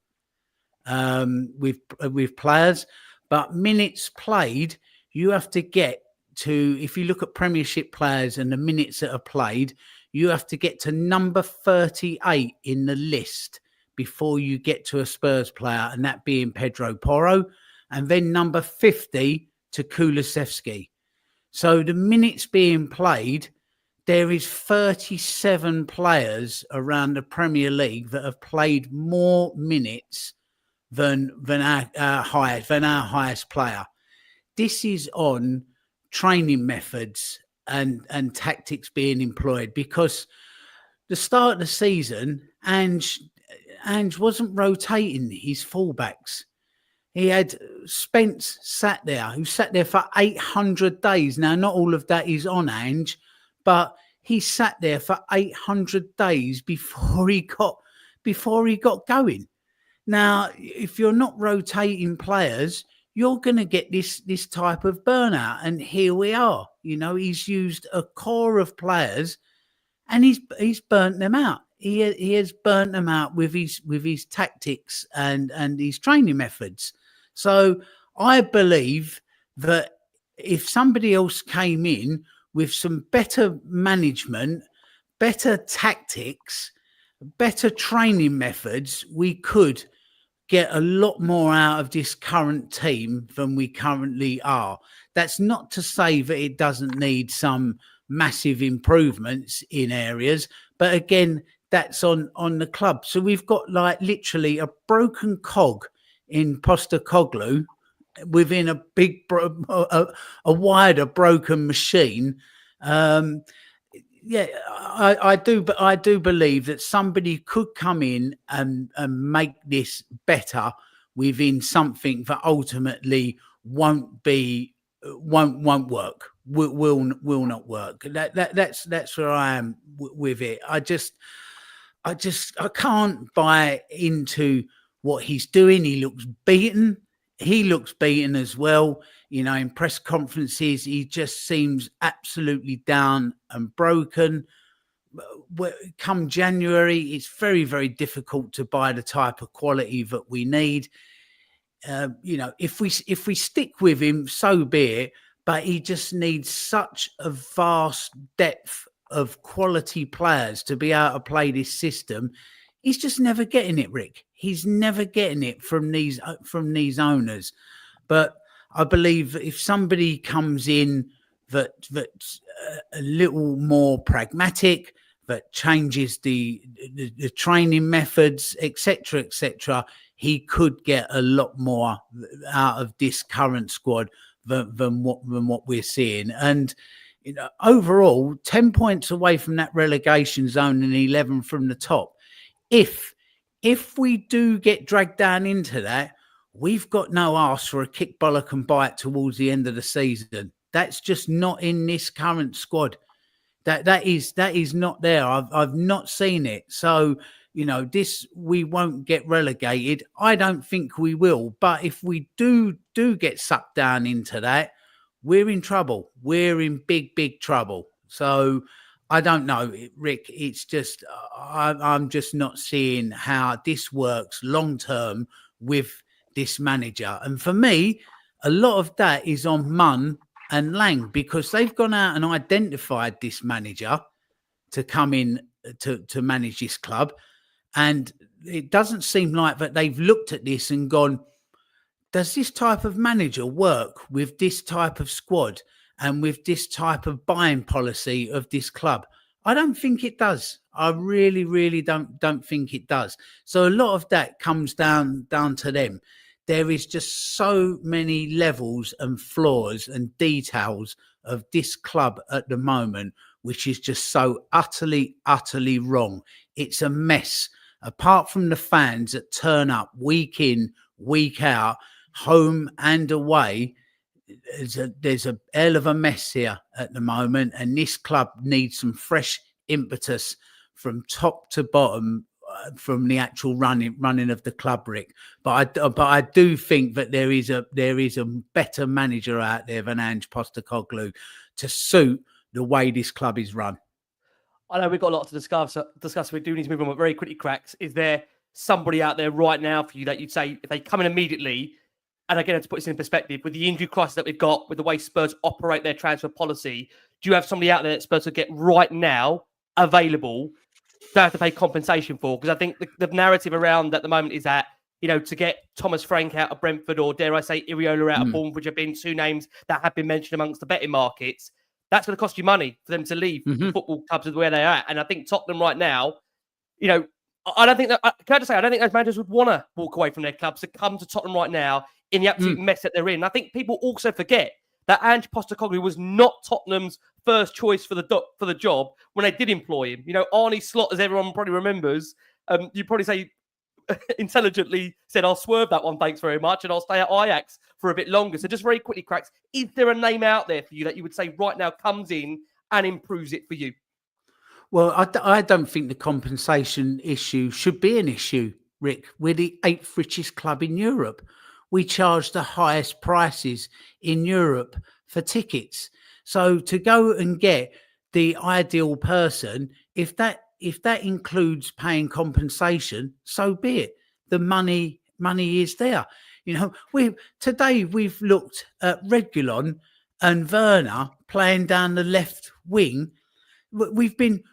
with players, but minutes played, you have to get to, if you look at Premiership players and the minutes that are played, you have to get to number 38 in the list before you get to a Spurs player, and that being Pedro Porro, and then number 50 to Kulusevski. So the minutes being played, there is 37 players around the Premier League that have played more minutes than our highest player. This is on training methods and tactics being employed, because the start of the season, Ange wasn't rotating his fullbacks. He had Spence who sat there for 800 days. Now, not all of that is on Ange, but he sat there for 800 days before he got going. Now, if you're not rotating players, you're going to get this type of burnout. And here we are. He's used a core of players and he's burnt them out. He has burnt them out with his tactics and his training methods. So I believe that if somebody else came in with some better management, better tactics, better training methods, we could get a lot more out of this current team than we currently are. That's not to say that it doesn't need some massive improvements in areas, but again, that's on the club. So we've got like literally a broken cog in Postecoglou within a big, a wider broken machine. Yeah, I do believe that somebody could come in and make this better within something that ultimately won't work, will not work. That's where I am with it. I can't buy into what he's doing. He looks beaten. He looks beaten as well. You know, in press conferences, he just seems absolutely down and broken. Come January, it's very, very difficult to buy the type of quality that we need. You know, if we stick with him, so be it. But he just needs such a vast depth of quality players to be able to play this system. He's just never getting it, Rick. He's never getting it from these owners. But I believe if somebody comes in that's a little more pragmatic, that changes the training methods, etc., he could get a lot more out of this current squad than what we're seeing. And you know, overall, 10 points away from that relegation zone and 11 from the top. If we do get dragged down into that, we've got no arse for a kick, bollock and bite towards the end of the season. That's just not in this current squad. That is not there. I've not seen it. So, you know, we won't get relegated. I don't think we will. But if we do get sucked down into that, we're in trouble. We're in big, big trouble. So I don't know, Rick. It's just I'm just not seeing how this works long term with this manager. And for me, a lot of that is on Munn and Lang, because they've gone out and identified this manager to come in to manage this club. And it doesn't seem like that they've looked at this and gone, does this type of manager work with this type of squad and with this type of buying policy of this club? I don't think it does. I really, really don't think it does. So a lot of that comes down to them. There is just so many levels and flaws and details of this club at the moment, which is just so utterly, utterly wrong. It's a mess. Apart from the fans that turn up week in, week out, home and away, there's a hell of a mess here at the moment. And this club needs some fresh impetus from top to bottom, from the actual running of the club, Rick. But I do think that there is a better manager out there than Ange Postecoglou to suit the way this club is run. I know we've got a lot to discuss. We do need to move on, but very quickly, Cracks. Is there somebody out there right now for you that you'd say if they come in immediately, and again, to put this in perspective, with the injury crisis that we've got, with the way Spurs operate their transfer policy, do you have somebody out there that Spurs will get right now available to have to pay compensation for? Because I think the narrative around at the moment is that, you know, to get Thomas Frank out of Brentford, or dare I say Iriola out of Bournemouth, which have been two names that have been mentioned amongst the betting markets, that's going to cost you money for them to leave the football clubs where they are at. And I think Tottenham right now, you know, I don't think that, can I just say, I don't think those managers would want to walk away from their clubs to come to Tottenham right now in the absolute mess that they're in. And I think people also forget that Ange Postecoglou was not Tottenham's first choice for the job when they did employ him. You know, Arne Slot, as everyone probably remembers, you probably say intelligently said, I'll swerve that one, thanks very much, and I'll stay at Ajax for a bit longer. So just very quickly, Cracks, is there a name out there for you that you would say right now comes in and improves it for you? Well, I don't think the compensation issue should be an issue, Rick. We're the 8th richest club in Europe. We charge the highest prices in Europe for tickets. So to go and get the ideal person, if that includes paying compensation, so be it. The money is there. You know, we've looked at Reguilon and Werner playing down the left wing. We've been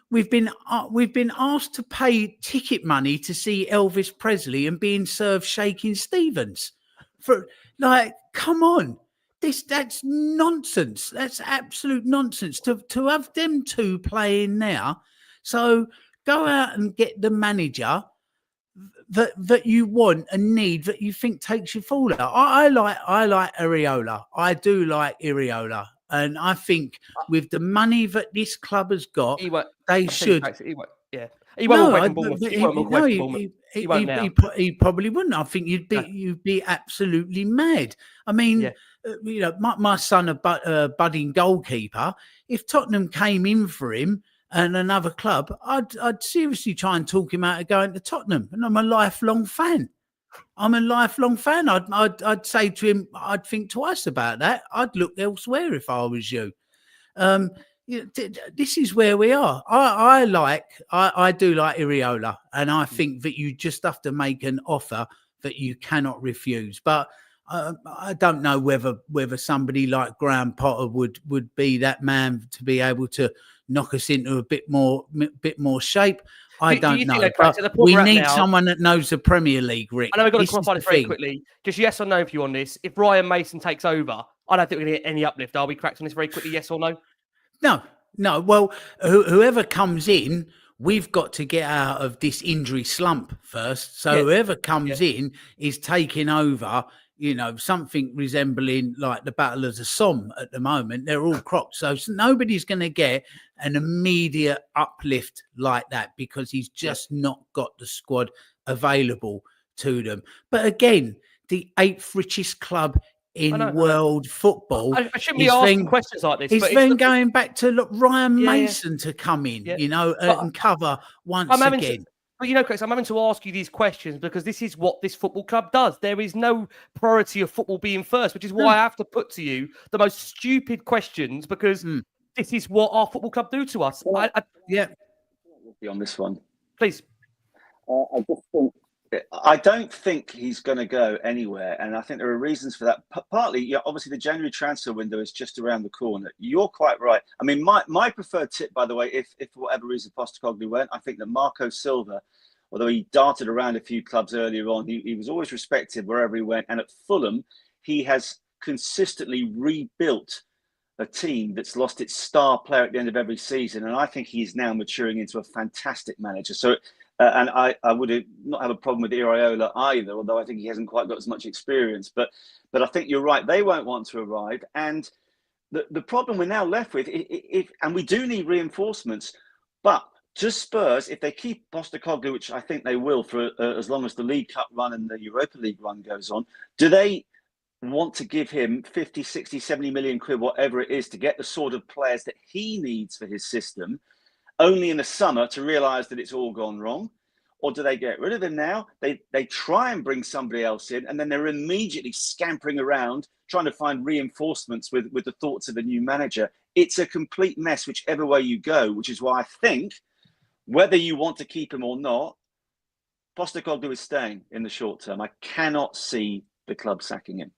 asked to pay ticket money to see Elvis Presley and being served Shaking Stevens. For like, come on, that's nonsense. That's absolute nonsense to have them two playing there. So go out and get the manager that you want and need, that you think takes you forward. I like Iriola. I do like Iriola. And I think with the money that this club has got, they should. He won't walk away from Bournemouth. He probably wouldn't. I think you'd be absolutely mad. I mean, you know, my son, a budding goalkeeper. If Tottenham came in for him and another club, I'd seriously try and talk him out of going to Tottenham. And I'm a lifelong fan. I'd say to him, I'd think twice about that. I'd look elsewhere if I was you. This is where we are. I do like Iriola, and I think that you just have to make an offer that you cannot refuse. But I don't know whether somebody like Graham Potter would be that man to be able to knock us into a bit more shape. I don't know. But we need someone that knows the Premier League, Rick. I know we've got to qualify this very quickly. Just yes or no for you on this. If Ryan Mason takes over, I don't think we're going to get any uplift. Are we cracked on this very quickly? Yes or no? No. Well, whoever comes in, we've got to get out of this injury slump first. So whoever comes in is taking over, something resembling like the Battle of the Somme at the moment. They're all crocs. So nobody's going to get an immediate uplift like that because he's just not got the squad available to them. But again, the 8th richest club in world football. I shouldn't be asking questions like this. He's then going back to Ryan Mason to come in, and cover once again. But Chris, I'm having to ask you these questions because this is what this football club does. There is no priority of football being first, which is why I have to put to you the most stupid questions because this is what our football club do to us. On this one, please. I don't think he's going to go anywhere, and I think there are reasons for that. Partly, obviously, the January transfer window is just around the corner. You're quite right. I mean, my preferred tip, by the way, if for whatever reason Postecoglou went, I think that Marco Silva, although he darted around a few clubs earlier on, he was always respected wherever he went. And at Fulham, he has consistently rebuilt a team that's lost its star player at the end of every season, and I think he's now maturing into a fantastic manager. So. And I would not have a problem with Iriola either, although I think he hasn't quite got as much experience. But I think you're right. They won't want to arrive. And the problem we're now left with, and we do need reinforcements, but just Spurs, if they keep Postecoglou, which I think they will for as long as the League Cup run and the Europa League run goes on, do they want to give him 50, 60, 70 million quid, whatever it is, to get the sort of players that he needs for his system, only in the summer to realise that it's all gone wrong? Or do they get rid of him now? They try and bring somebody else in, and then they're immediately scampering around trying to find reinforcements with the thoughts of a new manager. It's a complete mess whichever way you go, which is why I think, whether you want to keep him or not, Postecoglou is staying in the short term. I cannot see the club sacking him.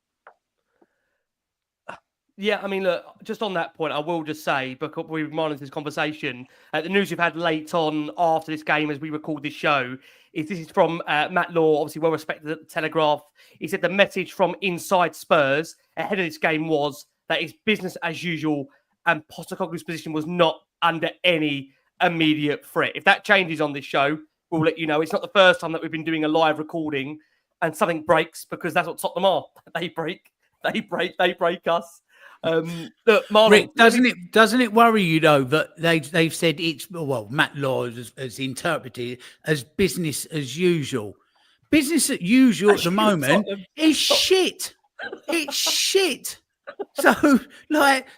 Yeah, I mean, look, just on that point, I will just say, because we've monitored this conversation, the news we've had late on after this game as we record this show, this is from Matt Law, obviously well respected at the Telegraph. He said the message from inside Spurs ahead of this game was that it's business as usual and Postecoglou's position was not under any immediate threat. If that changes on this show, we'll let you know. It's not the first time that we've been doing a live recording and something breaks, because that's what Tottenham are. They break us. Look, Marlon, Rick, doesn't it worry you though that they've said it's, well, Matt Law has interpreted it as business as usual. Business as usual at the moment is shit. It's shit. So,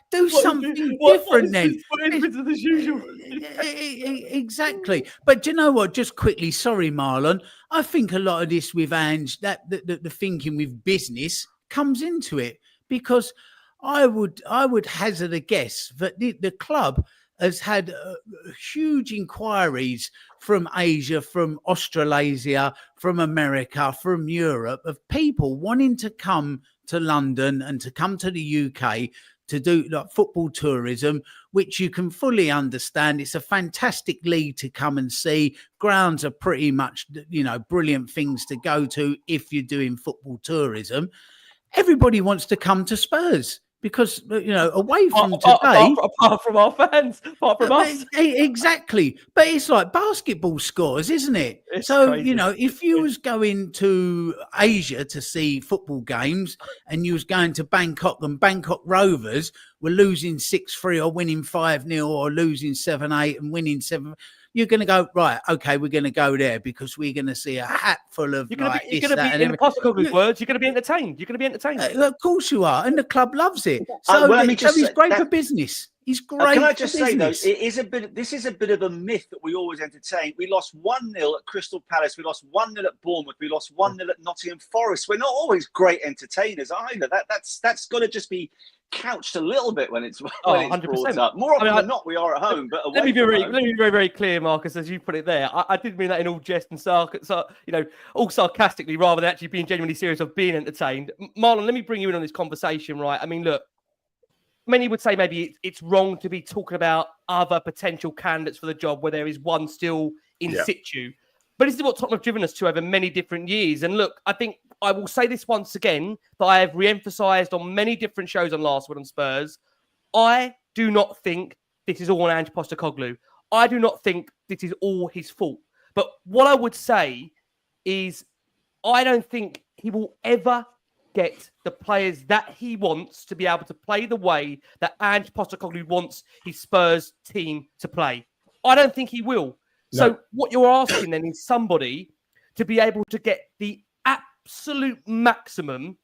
do something different then. Business as usual. Exactly. But do you know what? Just quickly, sorry, Marlon. I think a lot of this with Ange, that the thinking with business comes into it, because I would hazard a guess that the club has had huge inquiries from Asia, from Australasia, from America, from Europe, of people wanting to come to London and to come to the UK to do football tourism, which you can fully understand. It's a fantastic league to come and see. Grounds are pretty much, brilliant things to go to if you're doing football tourism. Everybody wants to come to Spurs. Because, away from today... Apart from our fans, apart from us. Exactly. But it's like basketball scores, isn't it? It's so, crazy. If you was going to Asia to see football games and you was going to Bangkok and Bangkok Rovers were losing 6-3 or winning 5-0 or losing 7-8 and winning 7... you're going to go, right, okay, we're going to go there because we're going to see a hat full of You're going like to be, this, that, and in Postecoglou's words, you're going to be entertained. You're going to be entertained. of course you are, and the club loves it. So, well, let me just he's say great that- for business. He's great. Can I just for say though, business. this is a bit of a myth that we always entertain. We lost 1-0 at Crystal Palace. We lost 1-0 at Bournemouth. We lost 1-0 at Nottingham Forest. We're not always great entertainers either. That's got to just be couched a little bit when it's brought 100%. up. More often than not, we are at home. But let me be away from home. let me be very, very clear, Marcus, as you put it there. I did mean that in all jest and all sarcastically, rather than actually being genuinely serious of being entertained. Marlon, let me bring you in on this conversation, right? I mean, look. Many would say maybe it's wrong to be talking about other potential candidates for the job where there is one still in situ. But this is what Tottenham have driven us to over many different years. And look, I think I will say this once again, that I have re-emphasised on many different shows on Last Word on Spurs. I do not think this is all on Ange Postecoglou. I do not think this is all his fault. But what I would say is I don't think he will ever get the players that he wants to be able to play the way that Ange Postecoglou wants his Spurs team to play. I don't think he will. No. So what you're asking then is somebody to be able to get the absolute maximum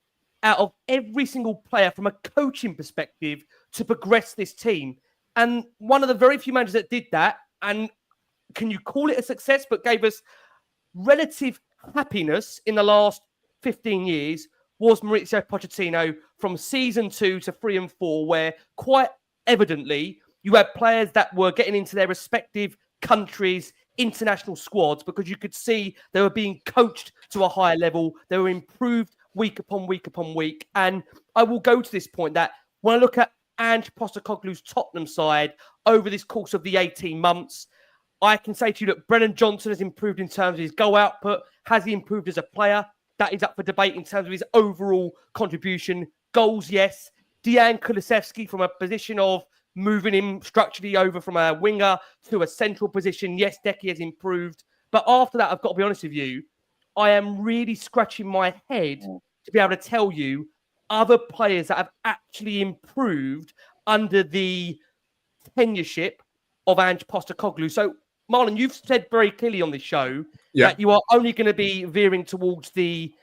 out of every single player from a coaching perspective to progress this team. And one of the very few managers that did that, and can you call it a success, but gave us relative happiness in the last 15 years, was Mauricio Pochettino from season 2 to 3 and 4, where quite evidently you had players that were getting into their respective countries' international squads because you could see they were being coached to a higher level. They were improved week upon week upon week. And I will go to this point that when I look at Ange Postecoglou's Tottenham side over this course of the 18 months, I can say to you that Brennan Johnson has improved in terms of his goal output. Has he improved as a player? That is up for debate in terms of his overall contribution. Goals, yes. Dejan Kulusevski from a position of moving him structurally over from a winger to a central position. Yes, Decky has improved. But after that, I've got to be honest with you, I am really scratching my head to be able to tell you other players that have actually improved under the tenureship of Ange Postecoglou. So, Marlon, you've said very clearly on this show that you are only going to be veering towards the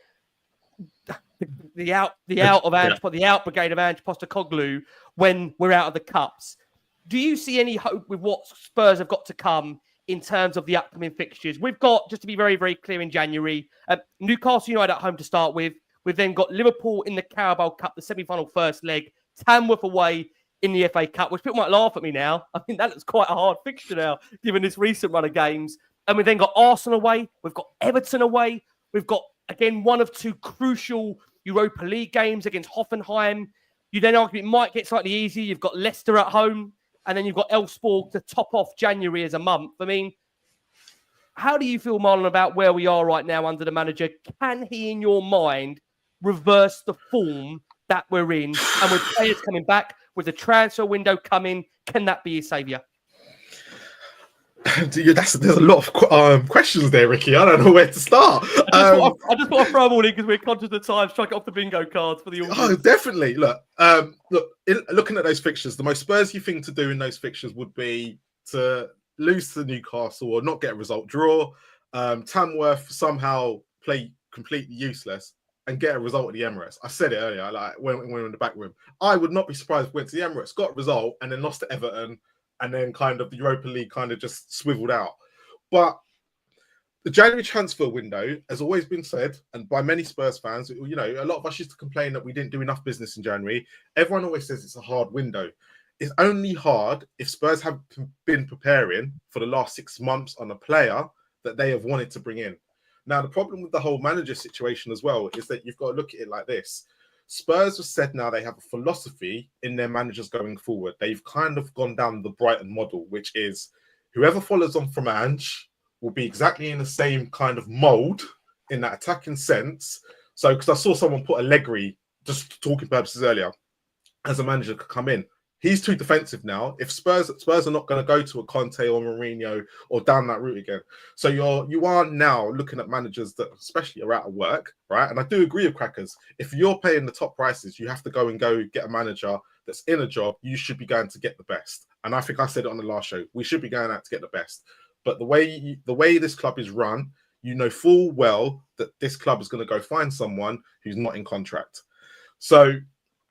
out brigade of Ange Postecoglou when we're out of the cups. Do you see any hope with what Spurs have got to come in terms of the upcoming fixtures? We've got, just to be very, very clear, in January, Newcastle United at home to start with. We've then got Liverpool in the Carabao Cup, the semi-final first leg. Tamworth away in the FA Cup, which people might laugh at me now. I think that looks quite a hard fixture now, given this recent run of games. And we've then got Arsenal away. We've got Everton away. We've got, again, one of two crucial Europa League games against Hoffenheim. You then argue it might get slightly easier. You've got Leicester at home. And then you've got Elfsborg to top off January as a month. I mean, how do you feel, Marlon, about where we are right now under the manager? Can he, in your mind, reverse the form that we're in? And with players coming back, with the transfer window coming, can that be his saviour? There's a lot of questions there, Ricky. I don't know where to start. I just want to throw them all in because we're conscious of time. Strike it off the bingo cards for the audience. Oh, definitely. Look, looking at those fixtures, the most Spursy thing to do in those fixtures would be to lose to Newcastle or not get a result, draw. Tamworth somehow play completely useless and get a result at the Emirates. I said it earlier, like when we were in the back room. I would not be surprised if we went to the Emirates, got a result, and then lost to Everton, and then kind of the Europa League kind of just swiveled out. But the January transfer window has always been said, and by many Spurs fans, you know, a lot of us used to complain that we didn't do enough business in January. Everyone always says it's a hard window. It's only hard if Spurs have been preparing for the last 6 months on a player that they have wanted to bring in. Now, the problem with the whole manager situation as well is that you've got to look at it like this. Spurs have said now they have a philosophy in their managers going forward. They've kind of gone down the Brighton model, which is whoever follows on from Ange will be exactly in the same kind of mold in that attacking sense. So, because I saw someone put Allegri, just talking purposes earlier, as a manager could come in. He's too defensive now. If Spurs are not going to go to a Conte or Mourinho or down that route again. So you are now looking at managers that especially are out of work, right? And I do agree with Crackers. If you're paying the top prices, you have to go get a manager that's in a job. You should be going to get the best. And I think I said it on the last show. We should be going out to get the best. But the way this club is run, you know full well that this club is going to go find someone who's not in contract. So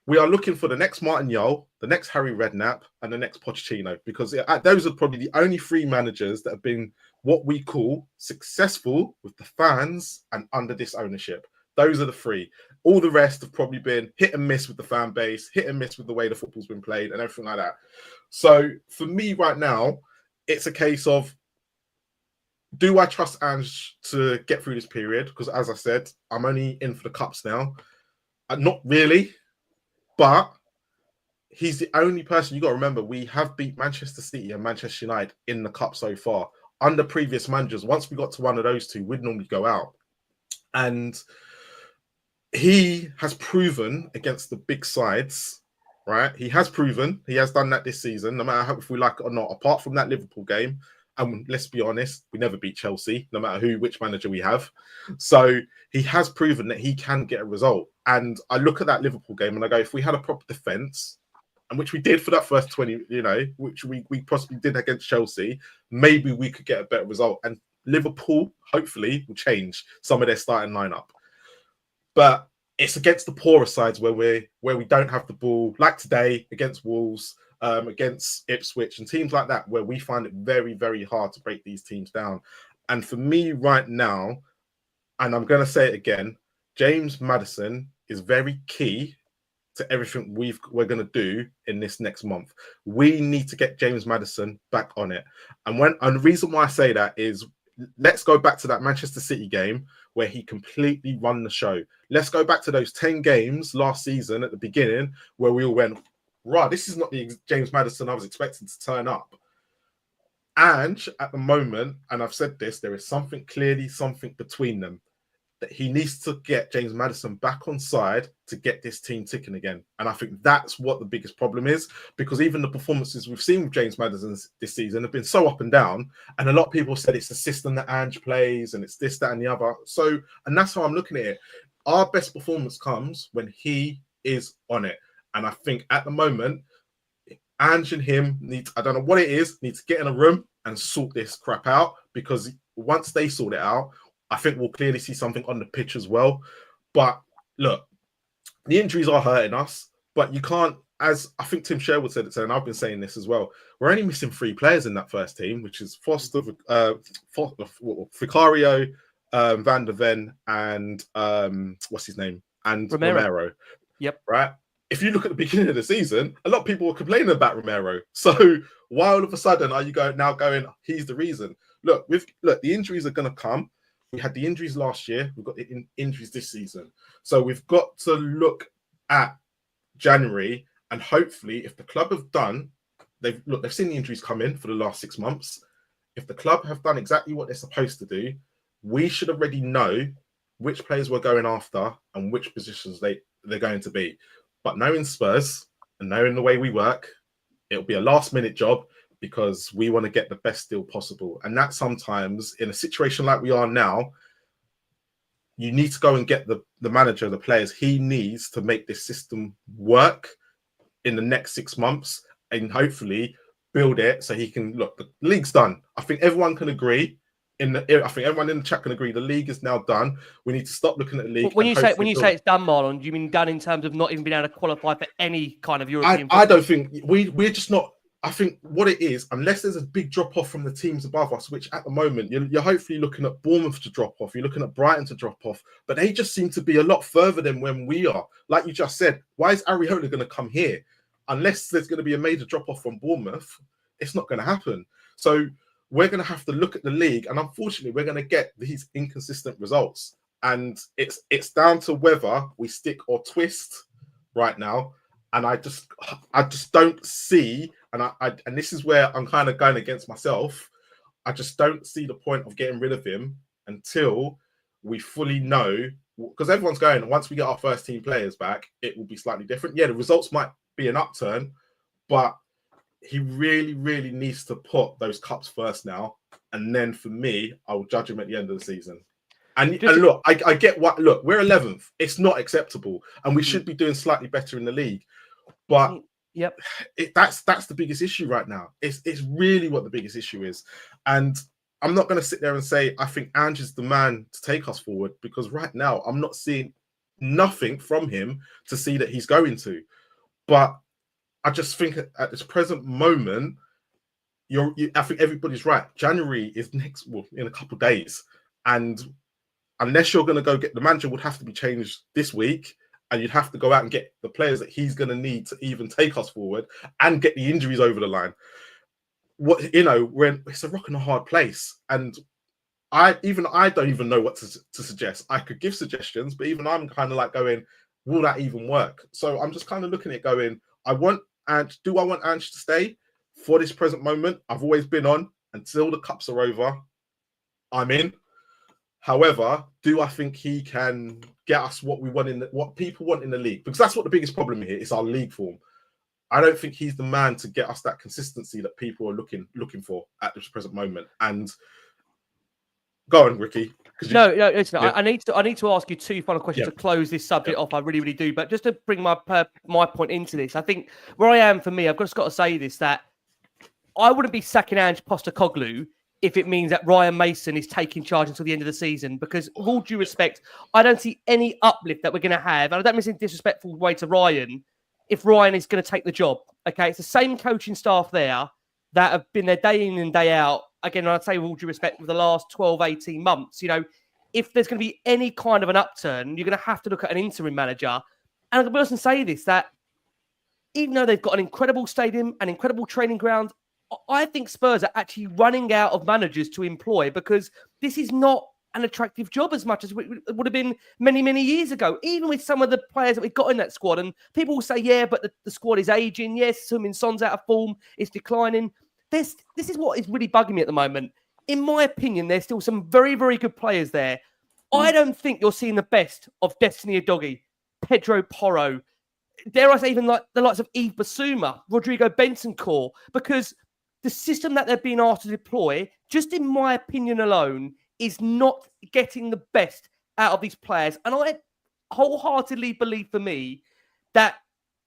we are looking for the next Martin Jol, the next Harry Redknapp, and the next Pochettino, because those are probably the only 3 managers that have been what we call successful with the fans and under this ownership. Those are the 3. All the rest have probably been hit and miss with the fan base, hit and miss with the way the football's been played and everything like that. So for me right now, it's a case of, do I trust Ange to get through this period? Because as I said, I'm only in for the cups now. Not really, but he's the only person. You got to remember, we have beat Manchester City and Manchester United in the cup so far. Under previous managers, once we got to one of those 2, we'd normally go out. And he has proven against the big sides, right? He has proven, he has done that this season, no matter how, if we like it or not, apart from that Liverpool game. And let's be honest, we never beat Chelsea, no matter which manager we have. So he has proven that he can get a result. And I look at that Liverpool game and I go, if we had a proper defence, and which we did for that first 20, which we possibly did against Chelsea, maybe we could get a better result. And Liverpool, hopefully, will change some of their starting lineup. But it's against the poorer sides where we don't have the ball, like today against Wolves, against Ipswich and teams like that, where we find it very, very hard to break these teams down. And for me right now, and I'm going to say it again, James Maddison is very key to everything we're going to do in this next month. We need to get James Maddison back on it. And the reason why I say that is, let's go back to that Manchester City game where he completely run the show. Let's go back to those 10 games last season at the beginning where we all went, right, this is not the James Maddison I was expecting to turn up. And at the moment, and I've said this, there is something between them, that he needs to get James Maddison back on side to get this team ticking again. And I think that's what the biggest problem is, because even the performances we've seen with James Maddison this season have been so up and down. And a lot of people said it's the system that Ange plays and it's this, that, and the other. So, and that's how I'm looking at it. Our best performance comes when he is on it. And I think at the moment, Ange and him I don't know what it is, need to get in a room and sort this crap out, because once they sort it out, I think we'll clearly see something on the pitch as well. But look, the injuries are hurting us, but you can't, as I think Tim Sherwood said it, and I've been saying this as well, we're only missing 3 players in that first team, which is Foster, Vicario, Van der Ven, and what's his name? And Romero. Yep. Right? If you look at the beginning of the season, a lot of people were complaining about Romero. So why all of a sudden are you going, he's the reason? Look, the injuries are going to come. We had the injuries last year. We've got the injuries this season. So we've got to look at January, and hopefully if the club have done, they've seen the injuries come in for the last 6 months. If the club have done exactly what they're supposed to do, we should already know which players we're going after and which positions they're going to be. But knowing Spurs and knowing the way we work, it'll be a last minute job, because we want to get the best deal possible. And that sometimes, in a situation like we are now, you need to go and get the manager, the players he needs to make this system work in the next 6 months, and hopefully build it so he can, look, the league's done. I think everyone can agree. I think everyone in the chat can agree the league is now done. We need to stop looking at the league. When you say it's done, Marlon, do you mean done in terms of not even being able to qualify for any kind of European? I don't think we're just not. I think what it is, unless there's a big drop off from the teams above us, which at the moment you're hopefully looking at Bournemouth to drop off, you're looking at Brighton to drop off, but they just seem to be a lot further than when we are. Like you just said, why is Areola going to come here? Unless there's going to be a major drop off from Bournemouth, it's not going to happen. So we're going to have to look at the league, and unfortunately, we're going to get these inconsistent results. And it's down to whether we stick or twist right now. And I just don't see, and this is where I'm kind of going against myself. I just don't see the point of getting rid of him until we fully know, because everyone's going, once we get our first team players back, it will be slightly different. Yeah, the results might be an upturn, but he really, really needs to put those cups first now. And then for me, I will judge him at the end of the season. And look, I get what, look, we're 11th. It's not acceptable. And we should be doing slightly better in the league. But yep, that's the biggest issue right now. It's really what the biggest issue is. And I'm not going to sit there and say I think Ange is the man to take us forward, because right now I'm not seeing nothing from him to see that he's going to. But I just think at this present moment, I think everybody's right. January is in a couple of days, and unless you're going to go get the manager, would have to be changed this week, and you'd have to go out and get the players that he's going to need to even take us forward and get the injuries over the line. It's a rock and a hard place, and I don't even know what to suggest. I could give suggestions, but even I'm kind of like going, will that even work? So I'm just kind of looking at it going, do I want Ange to stay for this present moment? I've always been on until the cups are over. I'm in. However, do I think he can get us what we want what people want in the league? Because that's what the biggest problem here is, our league form. I don't think he's the man to get us that consistency that people are looking for at this present moment. And go on, Ricky. No, listen, yeah. I need to ask you two final questions to close this subject off. I really, really do. But just to bring my point into this, I think where I am, for me, I've just got to say this, that I wouldn't be sacking Ange Postecoglou if it means that Ryan Mason is taking charge until the end of the season, because with all due respect, I don't see any uplift that we're going to have. And I don't mean in a disrespectful way to Ryan, if Ryan is going to take the job. Okay, it's the same coaching staff there that have been there day in and day out. Again, I'd say with all due respect, for the last 12, 18 months, if there's going to be any kind of an upturn, you're going to have to look at an interim manager. And I can also say this, that even though they've got an incredible stadium, an incredible training ground, I think Spurs are actually running out of managers to employ, because this is not an attractive job as much as it would have been many, many years ago, even with some of the players that we've got in that squad. And people will say, yeah, but the squad is aging. Yes, Son Heung-min's out of form. It's declining. This is what is really bugging me at the moment. In my opinion, there's still some very, very good players there. I don't think you're seeing the best of Destiny Udogie, Pedro Porro, dare I say even like the likes of Yves Bissouma, Rodrigo Bentancur, because the system that they're being asked to deploy, just in my opinion alone, is not getting the best out of these players. And I wholeheartedly believe, for me, that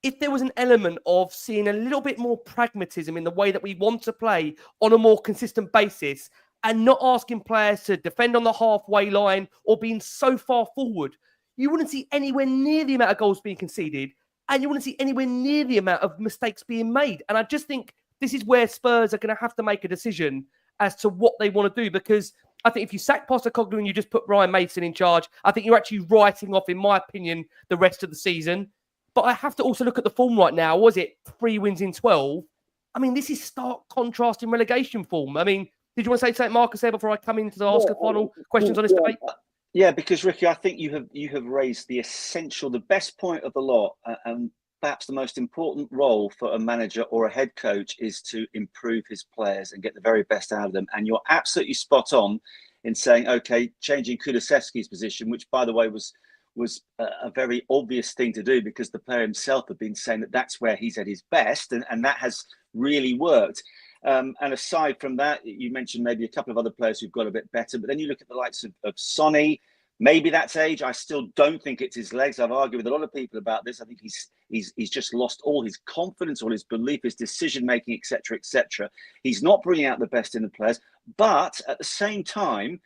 if there was an element of seeing a little bit more pragmatism in the way that we want to play on a more consistent basis, and not asking players to defend on the halfway line or being so far forward, you wouldn't see anywhere near the amount of goals being conceded, and you wouldn't see anywhere near the amount of mistakes being made. And I just think this is where Spurs are going to have to make a decision as to what they want to do, because I think if you sack Postecoglou and you just put Ryan Mason in charge, I think you're actually writing off, in my opinion, the rest of the season. But I have to also look at the form right now. Was it 3 wins in 12? I mean, this is stark contrast in relegation form. I mean, did you want to say something, Marcus, there before I come into the ask the final questions on this debate? Yeah, because Ricky, I think you have raised the essential, the best point of the lot, and perhaps the most important role for a manager or a head coach is to improve his players and get the very best out of them. And you're absolutely spot on in saying, okay, changing Kulusevski's position, which, by the way, was a very obvious thing to do, because the player himself had been saying that that's where he's at his best, and that has really worked. And aside from that, you mentioned maybe a couple of other players who've got a bit better, but then you look at the likes of Sonny. Maybe that's age. I still don't think it's his legs. I've argued with a lot of people about this. I think he's just lost all his confidence, all his belief, his decision making, etc., etc. He's not bringing out the best in the players. But at the same time,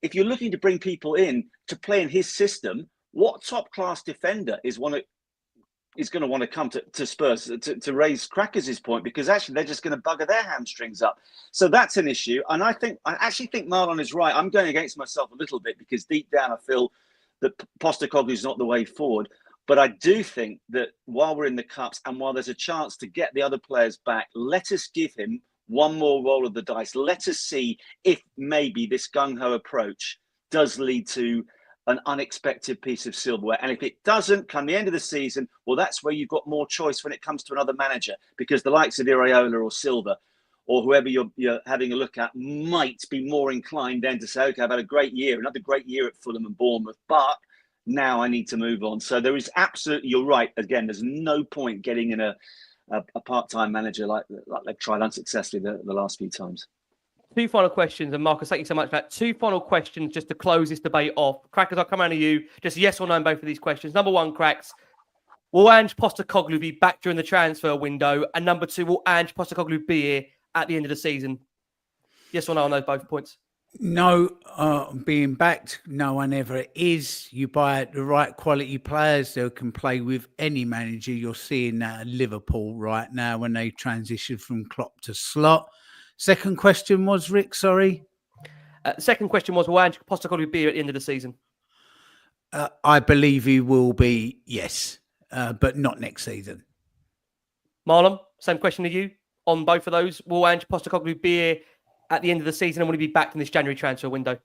if you're looking to bring people in to play in his system, what top class defender is going to want to come to Spurs to raise Crackers' point, because actually they're just going to bugger their hamstrings up. So that's an issue. And I actually think Marlon is right. I'm going against myself a little bit, because deep down I feel that Postecoglou is not the way forward. But I do think that while we're in the Cups and while there's a chance to get the other players back, let us give him one more roll of the dice. Let us see if maybe this gung-ho approach does lead to an unexpected piece of silverware. And if it doesn't, come the end of the season, well, that's where you've got more choice when it comes to another manager, because the likes of Iraola or Silva or whoever you're having a look at might be more inclined then to say, okay, I've had a great year, another great year at Fulham and Bournemouth, but now I need to move on. So there is absolutely, you're right. Again, there's no point getting in a part-time manager like they've tried unsuccessfully the last few times. Two final questions, and Marcus, thank you so much for that. Two final questions just to close this debate off. Crackers, I'll come around to you. Just yes or no on both of these questions. Number one, Cracks, will Ange Postecoglou be back during the transfer window? And number two, will Ange Postecoglou be here at the end of the season? Yes or no on those both points? No, being backed, no one ever is. You buy the right quality players that can play with any manager. You're seeing that at Liverpool right now when they transition from Klopp to Slot. Second question was, Rick, sorry? Second question was, will Ange Postecoglou be at the end of the season? I believe he will be, yes, but not next season. Marlon, same question to you on both of those. Will Ange Postecoglou be here at the end of the season, and will he be back in this January transfer window?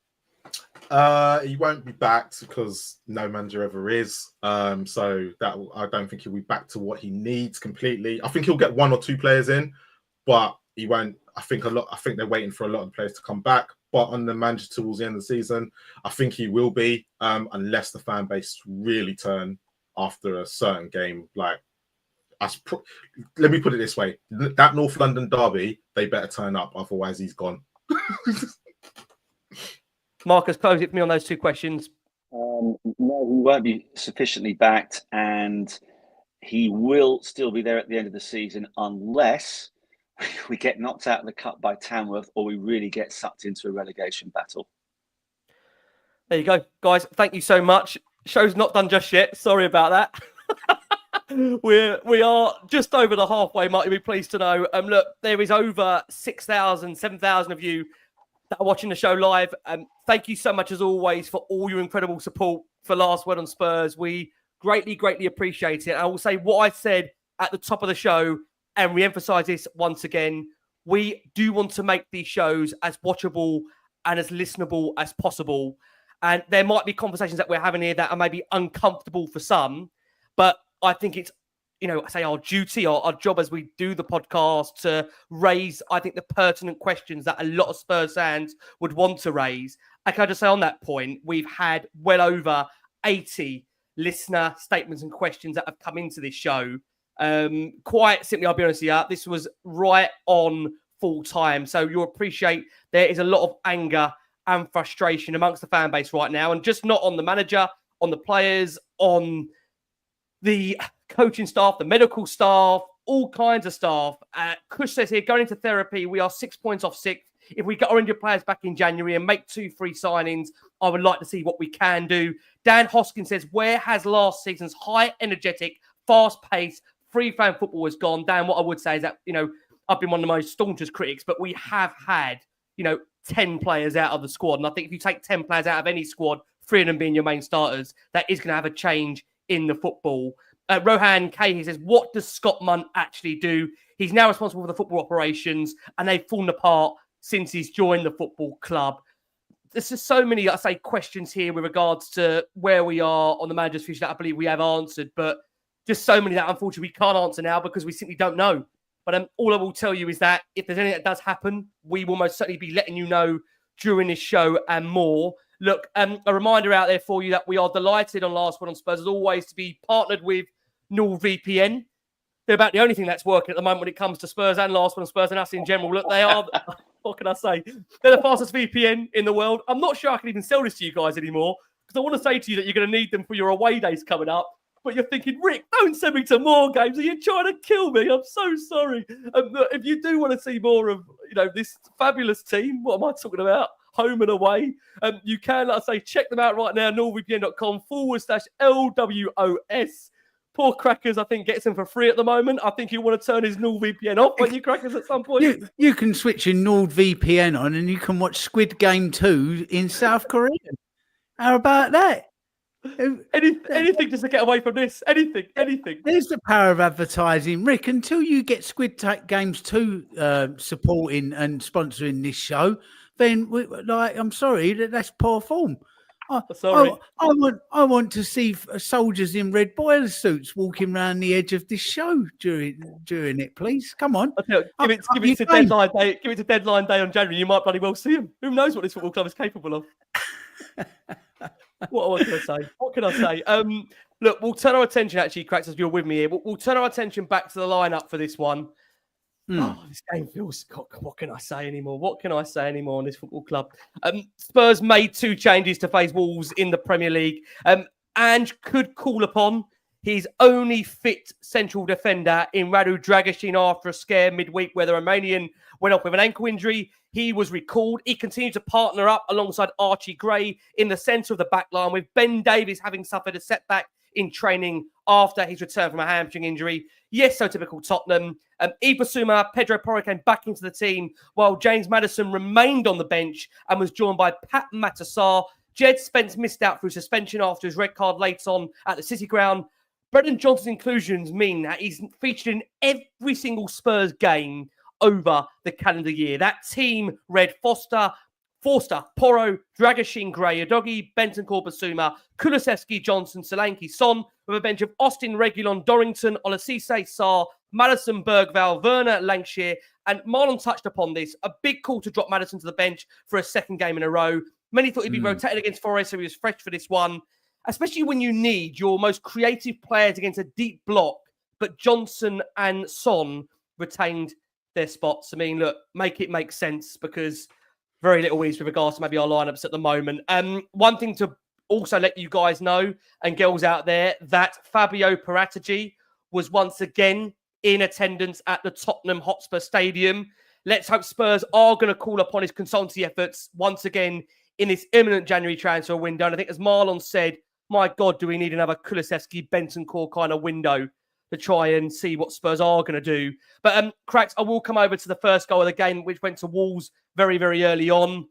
He won't be backed because no manager ever is. So that I don't think he'll be back to what he needs completely. I think he'll get one or two players in, but he won't. I think they're waiting for a lot of players to come back. But on the manager towards the end of the season, I think he will be, unless the fan base really turn after a certain game. Like, let me put it this way: that North London derby, they better turn up, otherwise he's gone. Marcus, close it for me on those two questions. No, he won't be sufficiently backed, and he will still be there at the end of the season unless we get knocked out of the cup by Tamworth or we really get sucked into a relegation battle. There you go, guys. Thank you so much. Show's not done just yet. Sorry about that. we are just over the halfway mark. You'll be pleased to know. Look, there is over 6,000, 7,000 of you that are watching the show live. Thank you so much, as always, for all your incredible support for Last Word on Spurs. We greatly, greatly appreciate it. I will say what I said at the top of the show, and re-emphasize this once again. We do want to make these shows as watchable and as listenable as possible. And there might be conversations that we're having here that are maybe uncomfortable for some, but I think it's, I say our duty, our job as we do the podcast to raise, I think, the pertinent questions that a lot of Spurs fans would want to raise. I can just say on that point, we've had well over 80 listener statements and questions that have come into this show. Quite simply, I'll be honest with you, this was right on full time. So you'll appreciate there is a lot of anger and frustration amongst the fan base right now, and just not on the manager, on the players, on the coaching staff, the medical staff, all kinds of staff. Kush says here, going into therapy, we are 6 points off sixth. If we get our injured players back in January and make 2 free signings, I would like to see what we can do. Dan Hoskin says, where has last season's high, energetic, fast-paced, free-flowing football has gone? Dan, what I would say is that, I've been one of the most staunchest critics, but we have had, 10 players out of the squad. And I think if you take 10 players out of any squad, 3 of them being your main starters, that is going to have a change in the football. Rohan K, he says, what does Scott Munt actually do? He's now responsible for the football operations, and they've fallen apart since he's joined the football club. There's just so many, questions here with regards to where we are on the manager's future that I believe we have answered, but just so many that unfortunately we can't answer now because we simply don't know. But all I will tell you is that if there's anything that does happen, we will most certainly be letting you know during this show and more. Look, a reminder out there for you that we are delighted on Last Word on Spurs, as always, to be partnered with NordVPN. They're about the only thing that's working at the moment when it comes to Spurs and Last Word on Spurs and us in general. Look, they are, what can I say? They're the fastest VPN in the world. I'm not sure I can even sell this to you guys anymore because I want to say to you that you're going to need them for your away days coming up. But you're thinking, Rick, don't send me to more games. Are you trying to kill me? I'm so sorry. If you do want to see more of, this fabulous team, what am I talking about? Home and away. You can, like I say, check them out right now, nordvpn.com/LWOS. Poor Crackers, I think, gets them for free at the moment. I think you want to turn his NordVPN off, won't you, Crackers, at some point? You can switch your NordVPN on and you can watch Squid Game 2 in South Korea. How about that? Anything just to get away from this. Anything. There's the power of advertising. Rick, until you get Squid Games 2 supporting and sponsoring this show, then I'm sorry, that's poor form. Sorry. I want to see soldiers in red boiler suits walking around the edge of this show during it, please. Come on. Give it to deadline day. Give it to deadline day on January. You might bloody well see them. Who knows what this football club is capable of? What can I say? What can I say? Look, we'll turn our attention, actually, Cracks, as you're with me here. We'll turn our attention back to the lineup for this one. This game feels... God, what can I say anymore? What can I say anymore on this football club? Spurs made 2 changes to face Wolves in the Premier League. Ange could call upon his only fit central defender in Radu Dragusin after a scare midweek where the Romanian went off with an ankle injury. He was recalled. He continued to partner up alongside Archie Gray in the centre of the back line, with Ben Davies having suffered a setback in training after his return from a hamstring injury. Yes, so typical Tottenham. Ibasuma, Pedro Porro came back into the team while James Maddison remained on the bench and was joined by Pat Matassar. Jed Spence missed out through suspension after his red card late on at the City Ground. Brennan Johnson's inclusions mean that he's featured in every single Spurs game over the calendar year. That team read Forster, Porro, Dragusin, Gray, Udogie, Bentancur, Basuma, Kulusevski, Johnson, Solanke, Son, with a bench of Austin, Reguilon, Dorrington, Olasise, Sarr, Madison, Bergval, Werner, Lancashire, and Marlon touched upon this. A big call to drop Madison to the bench for a second game in a row. Many thought he'd be rotated against Forest, so he was fresh for this one, especially when you need your most creative players against a deep block, but Johnson and Son retained their spots. I mean, look, make it make sense, because very little is with regards to maybe our lineups at the moment. One thing to also let you guys know, and girls out there, that Fabio Paratici was once again in attendance at the Tottenham Hotspur Stadium. Let's hope Spurs are going to call upon his consultancy efforts once again in this imminent January transfer window. And I think, as Marlon said, my God, do we need another Kulusevski, Bentancur kind of window to try and see what Spurs are going to do. But Cracks, I will come over to the first goal of the game, which went to Wolves very, very early on,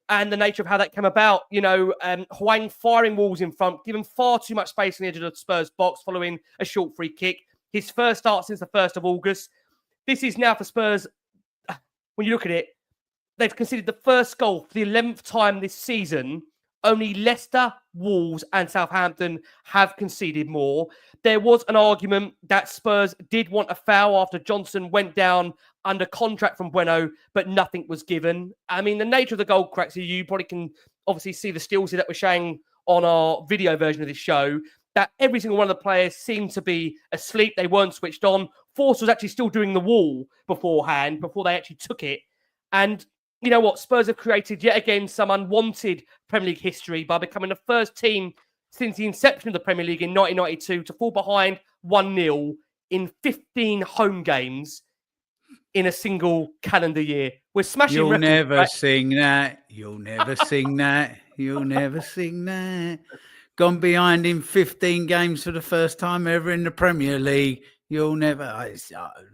and the nature of how that came about. You know, Hwang firing Wolves in front, given far too much space on the edge of the Spurs box following a short free kick. His first start since the 1st of August. This is now for Spurs, when you look at it, they've conceded the first goal for the 11th time this season. Only Leicester, Wolves and Southampton have conceded more. There was an argument that Spurs did want a foul after Johnson went down under contract from Bueno, but nothing was given. I mean, the nature of the goal, Cracks, you probably can obviously see the stills here that we're showing on our video version of this show, that every single one of the players seemed to be asleep. They weren't switched on. Force was actually still doing the wall beforehand, before they actually took it. And you know what? Spurs have created yet again some unwanted Premier League history by becoming the first team since the inception of the Premier League in 1992 to fall behind 1-0 in 15 home games in a single calendar year. We're smashing You'll records, never right? sing that. You'll never sing that. You'll never sing that. Gone behind in 15 games for the first time ever in the Premier League. You'll never,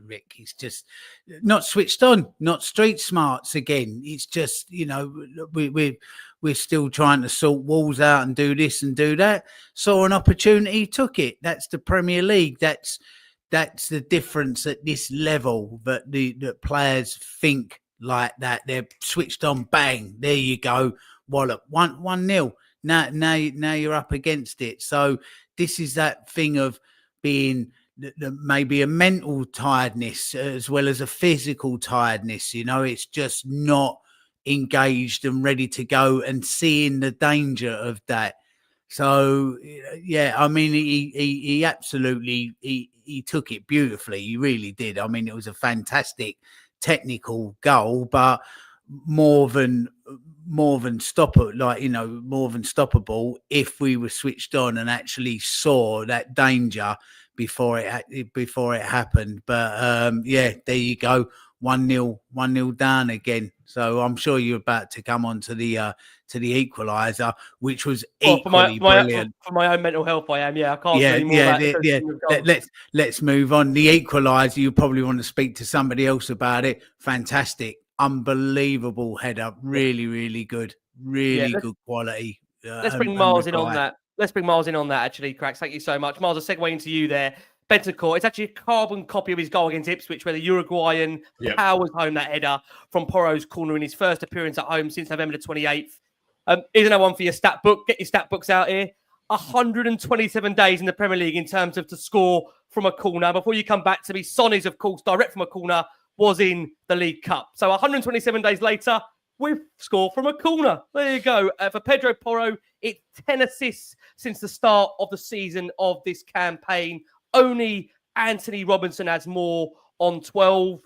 Rick, he's just not switched on, not street smarts again. It's just, you know, we're still trying to sort Wolves out and do this and do that. Saw an opportunity, took it. That's the Premier League. That's the difference at this level, that the players think like that. They're switched on, bang, there you go, wallop, 1-0. Now you're up against it. So this is that thing of being maybe a mental tiredness as well as a physical tiredness. You know, it's just not engaged and ready to go and seeing the danger of that. So yeah, I mean, he absolutely he took it beautifully. He really did. I mean, it was a fantastic technical goal, but more than stoppable if we were switched on and actually saw that danger before it happened. But yeah, there you go, 1-0 down again. So I'm sure you're about to come on to the equaliser, which was equally brilliant. For my own mental health, I am. Yeah, I can't say more about it. Let's move on. The equaliser, you probably want to speak to somebody else about it. Fantastic, unbelievable header, really good, good quality. Let's bring Miles in on that. Let's bring Miles in on that, actually, Cracks. Thank you so much. Miles, a segue into you there. Bentancur, it's actually a carbon copy of his goal against Ipswich, where the Uruguayan powers home that header from Porro's corner in his first appearance at home since November the 28th. Here's another one for your stat book. Get your stat books out here. 127 days in the Premier League in terms of to score from a corner. Before you come back to me, Son is, of course, direct from a corner, was in the League Cup. So 127 days later, we've scored from a corner. There you go. For Pedro Porro, it's 10 assists since the start of the season of this campaign. Only Anthony Robinson has more on 12.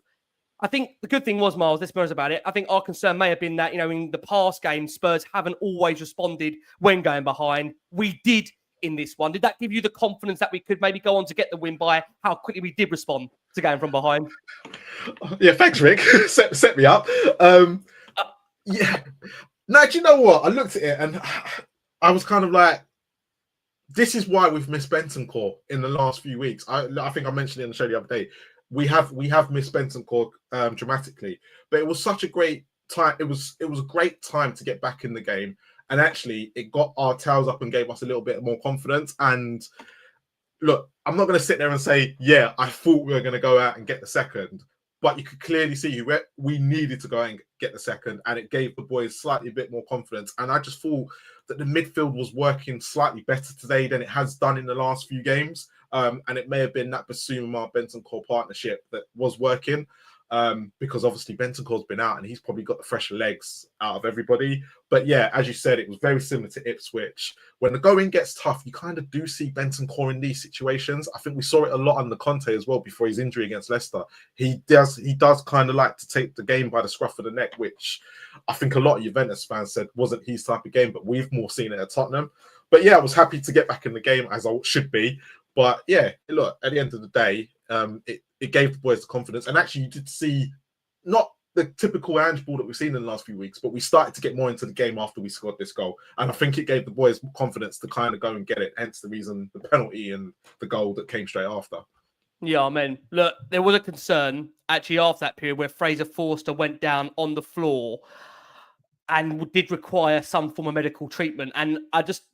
I think the good thing was, Miles, let's be honest about it, I think our concern may have been that, you know, in the past games, Spurs haven't always responded when going behind. We did in this one. Did that give you the confidence that we could maybe go on to get the win by how quickly we did respond to going from behind? Yeah, thanks, Rick. set me up. Yeah. Now, do you know what? I looked at it and I was kind of like, this is why we've missed Bentancur in the last few weeks. I think I mentioned it in the show the other day. We have missed Bentancur dramatically, but it was such a great time. It was a great time to get back in the game, and actually it got our tails up and gave us a little bit more confidence. And look, I'm not going to sit there and say, yeah, I thought we were going to go out and get the second, but you could clearly see we needed to go out and get the second, and it gave the boys slightly a bit more confidence. And I just thought that the midfield was working slightly better today than it has done in the last few games. And it may have been that Basuma-Bentancur partnership that was working, because obviously Bentancur's been out and he's probably got the fresher legs out of everybody. But yeah, as you said, it was very similar to Ipswich. When the going gets tough, you kind of do see Bentancur in these situations. I think we saw it a lot under Conte as well before his injury against Leicester. He does kind of like to take the game by the scruff of the neck, which I think a lot of Juventus fans said wasn't his type of game, but we've more seen it at Tottenham. But yeah, I was happy to get back in the game, as I should be. But yeah, look, at the end of the day, it gave the boys the confidence. And actually, you did see not the typical Ange ball that we've seen in the last few weeks, but we started to get more into the game after we scored this goal. And I think it gave the boys confidence to kind of go and get it, hence the reason the penalty and the goal that came straight after. Yeah, I mean, look, there was a concern actually after that period where Fraser Forster went down on the floor and did require some form of medical treatment. And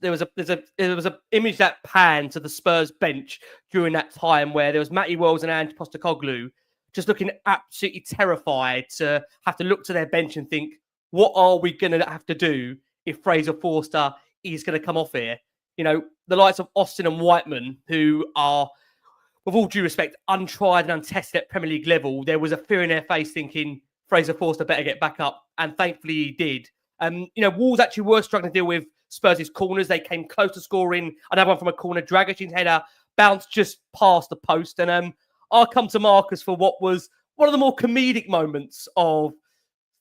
there was a image that panned to the Spurs bench during that time where there was Matty Wells and Ange Postecoglou just looking absolutely terrified to have to look to their bench and think, what are we going to have to do if Fraser Forster is going to come off here? You know, the likes of Austin and Whiteman, who are, with all due respect, untried and untested at Premier League level, there was a fear in their face thinking Fraser Forster better get back up. And thankfully he did. Wolves actually were struggling to deal with Spurs' corners. They came close to scoring another one from a corner. Dragic's header bounced just past the post. And I'll come to Marcus for what was one of the more comedic moments of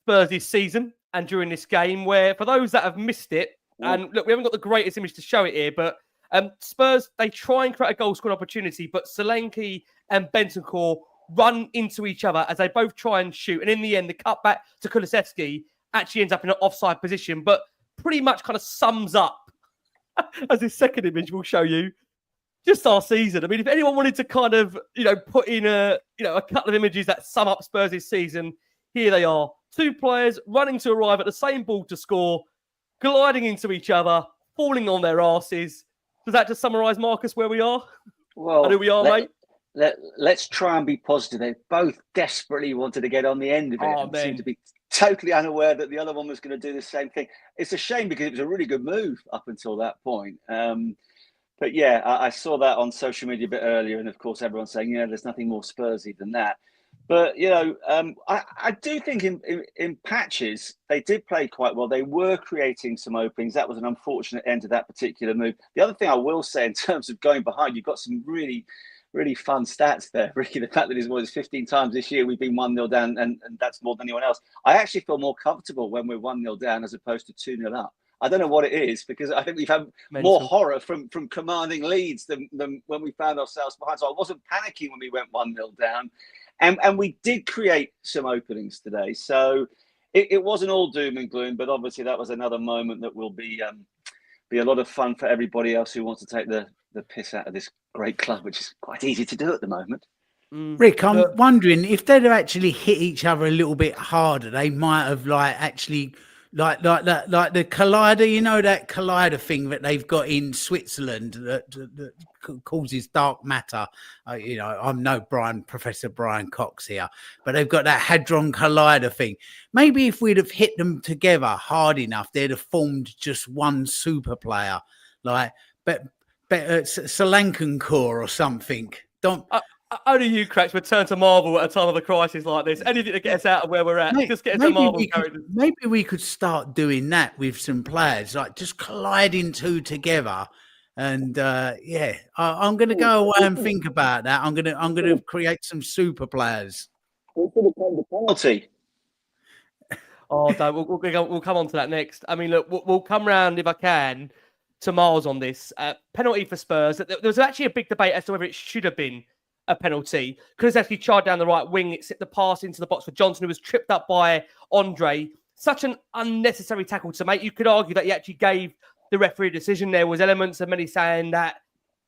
Spurs this season and during this game, where for those that have missed it, and look, we haven't got the greatest image to show it here, but Spurs, they try and create a goal scoring opportunity, but Solanke and Bentancur run into each other as they both try and shoot. And in the end, the cutback to Kulusevski actually ends up in an offside position, but pretty much kind of sums up, as this second image will show you, just our season. I mean, if anyone wanted to kind of, put in a couple of images that sum up Spurs' season, here they are. Two players running to arrive at the same ball to score, gliding into each other, falling on their arses. Does that just summarise, Marcus, where we are? Well, and who we are, mate? Let's try and be positive. They both desperately wanted to get on the end of it and seemed to be totally unaware that the other one was going to do the same thing. It's a shame because it was a really good move up until that point. But yeah, I saw that on social media a bit earlier, and of course everyone's saying, there's nothing more Spursy than that. But I do think in patches they did play quite well. They were creating some openings. That was an unfortunate end to that particular move. The other thing I will say in terms of going behind, you've got some really, really fun stats there, Ricky. The fact that it's 15 times this year we've been 1-0 down, and that's more than anyone else. I actually feel more comfortable when we're 1-0 down as opposed to 2-0 up. I don't know what it is, because I think we've had more horror from commanding leads than when we found ourselves behind. So I wasn't panicking when we went 1-0 down. And we did create some openings today. So it wasn't all doom and gloom, but obviously that was another moment that will be a lot of fun for everybody else who wants to take the piss out of this great club, which is quite easy to do at the moment. Rick, I'm wondering if they'd have actually hit each other a little bit harder, they might have actually like the collider, that collider thing that they've got in Switzerland that causes dark matter. I'm no Professor Brian Cox here, but they've got that hadron collider thing. Maybe if we'd have hit them together hard enough, they'd have formed just one super player, Solanke or something. Only you, Cracks, would turn to Marvel at a time of a crisis like this. Anything to get us out of where we're at. Just get us to Marvel characters. Maybe we could start doing that with some players, just colliding two together. And I'm going to go away and think about that. I'm going to create some super players. Penalty. Oh, we'll come on to that next. I mean, look, we'll come round if I can to Miles on this. Penalty for Spurs. There was actually a big debate as to whether it should have been a penalty. Kulusevski charged down the right wing. It set the pass into the box for Johnson, who was tripped up by Andre. Such an unnecessary tackle to make. You could argue that he actually gave the referee a decision. There was elements of many saying that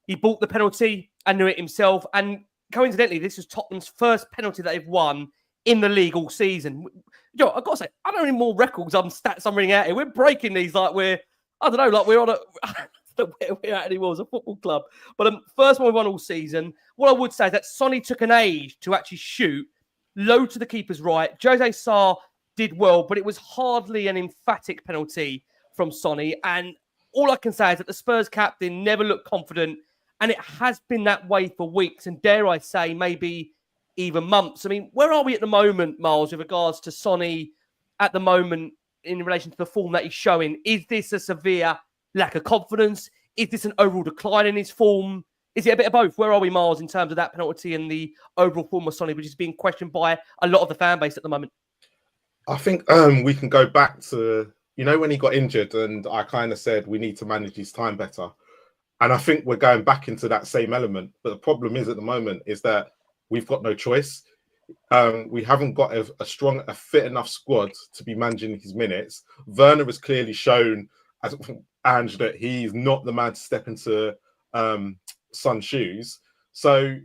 he bought the penalty and knew it himself. And coincidentally, this was Tottenham's first penalty that they've won in the league all season. Yo, I've got to say, I don't need more records on stats I'm reading out here. We're breaking these like we're on a... where we're at anymore as a football club. But first one we won all season. What I would say is that Sonny took an age to actually shoot low to the keeper's right. Jose Sarr did well, but it was hardly an emphatic penalty from Sonny. And all I can say is that the Spurs captain never looked confident, and it has been that way for weeks, and dare I say, maybe even months. I mean, where are we at the moment, Miles, with regards to Sonny at the moment in relation to the form that he's showing? Is this a severe lack of confidence? Is this an overall decline in his form? Is it a bit of both? Where are we, Miles, in terms of that penalty and the overall form of Sonny, which is being questioned by a lot of the fan base at the moment? I think we can go back to, when he got injured and I kind of said we need to manage his time better. And I think we're going back into that same element. But the problem is at the moment is that we've got no choice. We haven't got a fit enough squad to be managing his minutes. Werner has clearly shown, as Ange, that he's not the man to step into Son's shoes. So,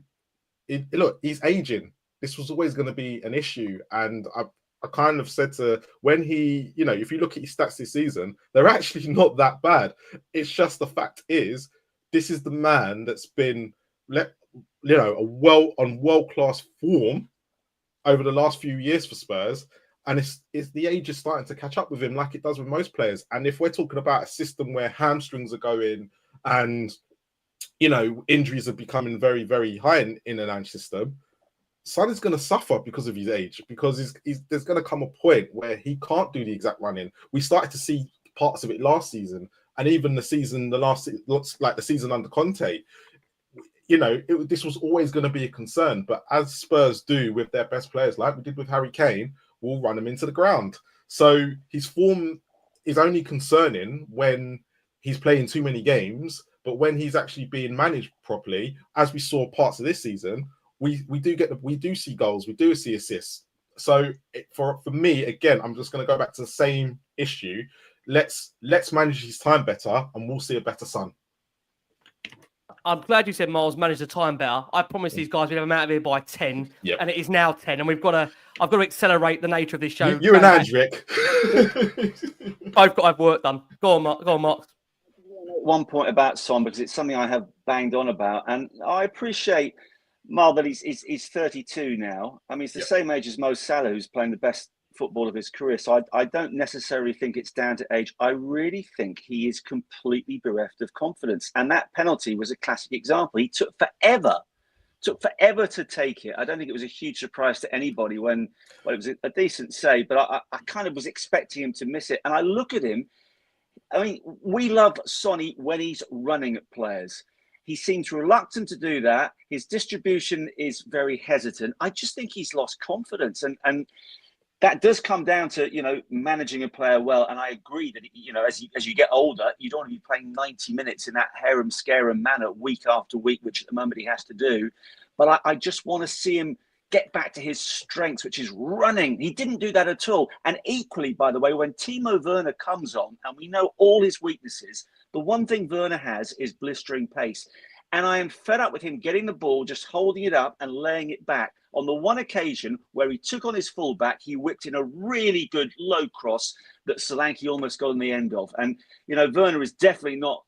look, he's aging. This was always going to be an issue. And I kind of said to, when he, if you look at his stats this season, they're actually not that bad. It's just the fact is, this is the man that's been, world-class form over the last few years for Spurs. And it's the age is starting to catch up with him like it does with most players. And if we're talking about a system where hamstrings are going and, injuries are becoming very, very high in an Ange system, Son is going to suffer because of his age, because there's going to come a point where he can't do the exact running. We started to see parts of it last season, and even the season under Conte. This was always going to be a concern. But as Spurs do with their best players, like we did with Harry Kane, we'll run him into the ground. So his form is only concerning when he's playing too many games, but when he's actually being managed properly, as we saw parts of this season, we do see goals, we do see assists. So for me, again, I'm just going to go back to the same issue. Let's manage his time better, and we'll see a better Son. I'm glad you said Miles managed the time better. I promised these guys we'd have them out of here by 10, and it is now 10, and I've got to accelerate the nature of this show. You and Ange, Rick. I've got to have work done. Go on, Mark. One point about Son, because it's something I have banged on about, and I appreciate, Mal, that he's 32 now. I mean, he's the same age as Mo Salah, who's playing the best football of his career. So I don't necessarily think it's down to age. I really think he is completely bereft of confidence. And that penalty was a classic example. He took forever to take it. I don't think it was a huge surprise to anybody when it was a decent save, but I kind of was expecting him to miss it. And I look at him. I mean, we love Sonny when he's running at players. He seems reluctant to do that. His distribution is very hesitant. I just think he's lost confidence. And that does come down to, managing a player well. And I agree that, as you get older, you don't want to be playing 90 minutes in that harem-scarum manner week after week, which at the moment he has to do. But I just want to see him get back to his strengths, which is running. He didn't do that at all. And equally, by the way, when Timo Werner comes on, and we know all his weaknesses, the one thing Werner has is blistering pace. And I am fed up with him getting the ball, just holding it up and laying it back. On the one occasion where he took on his fullback, he whipped in a really good low cross that Solanke almost got on the end of. And, Werner is definitely not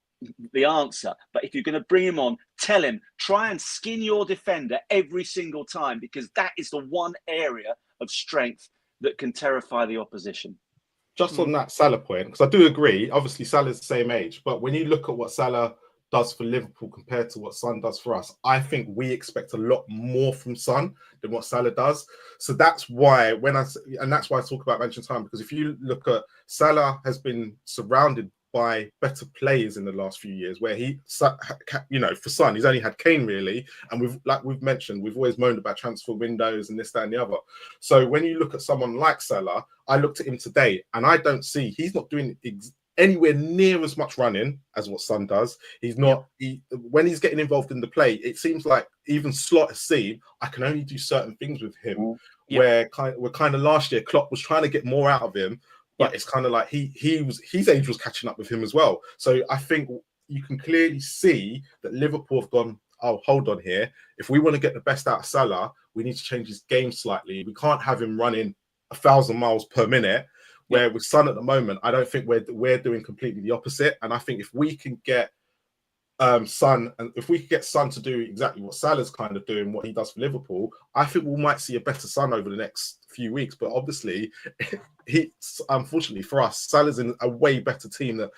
the answer. But if you're going to bring him on, tell him, try and skin your defender every single time, because that is the one area of strength that can terrify the opposition. Just on that Salah point, because I do agree, obviously Salah's the same age, but when you look at what Salah does for Liverpool compared to what Son does for us, I think we expect a lot more from Son than what Salah does. So that's why that's why I talk about managing time, because if you look at Salah has been surrounded by better players in the last few years, where for Son, he's only had Kane really, and we've mentioned, we've always moaned about transfer windows and this, that, and the other. So when you look at someone like Salah, I looked at him today, and I don't see he's not doing anywhere near as much running as what Son does. He's not. When he's getting involved in the play, it seems like even Slot has seen I can only do certain things with him. Where kind of last year, Klopp was trying to get more out of him, but it's kind of like his age was catching up with him as well. So I think you can clearly see that Liverpool have gone, oh, hold on here. If we want to get the best out of Salah, we need to change his game slightly. We can't have him running 1,000 miles per minute. Where with Son at the moment, I don't think we're doing completely the opposite. And I think if we can get Son, and if we could get Son to do exactly what Salah's kind of doing, what he does for Liverpool, I think we might see a better Son over the next few weeks. But obviously, unfortunately for us, Salah's in a way better team that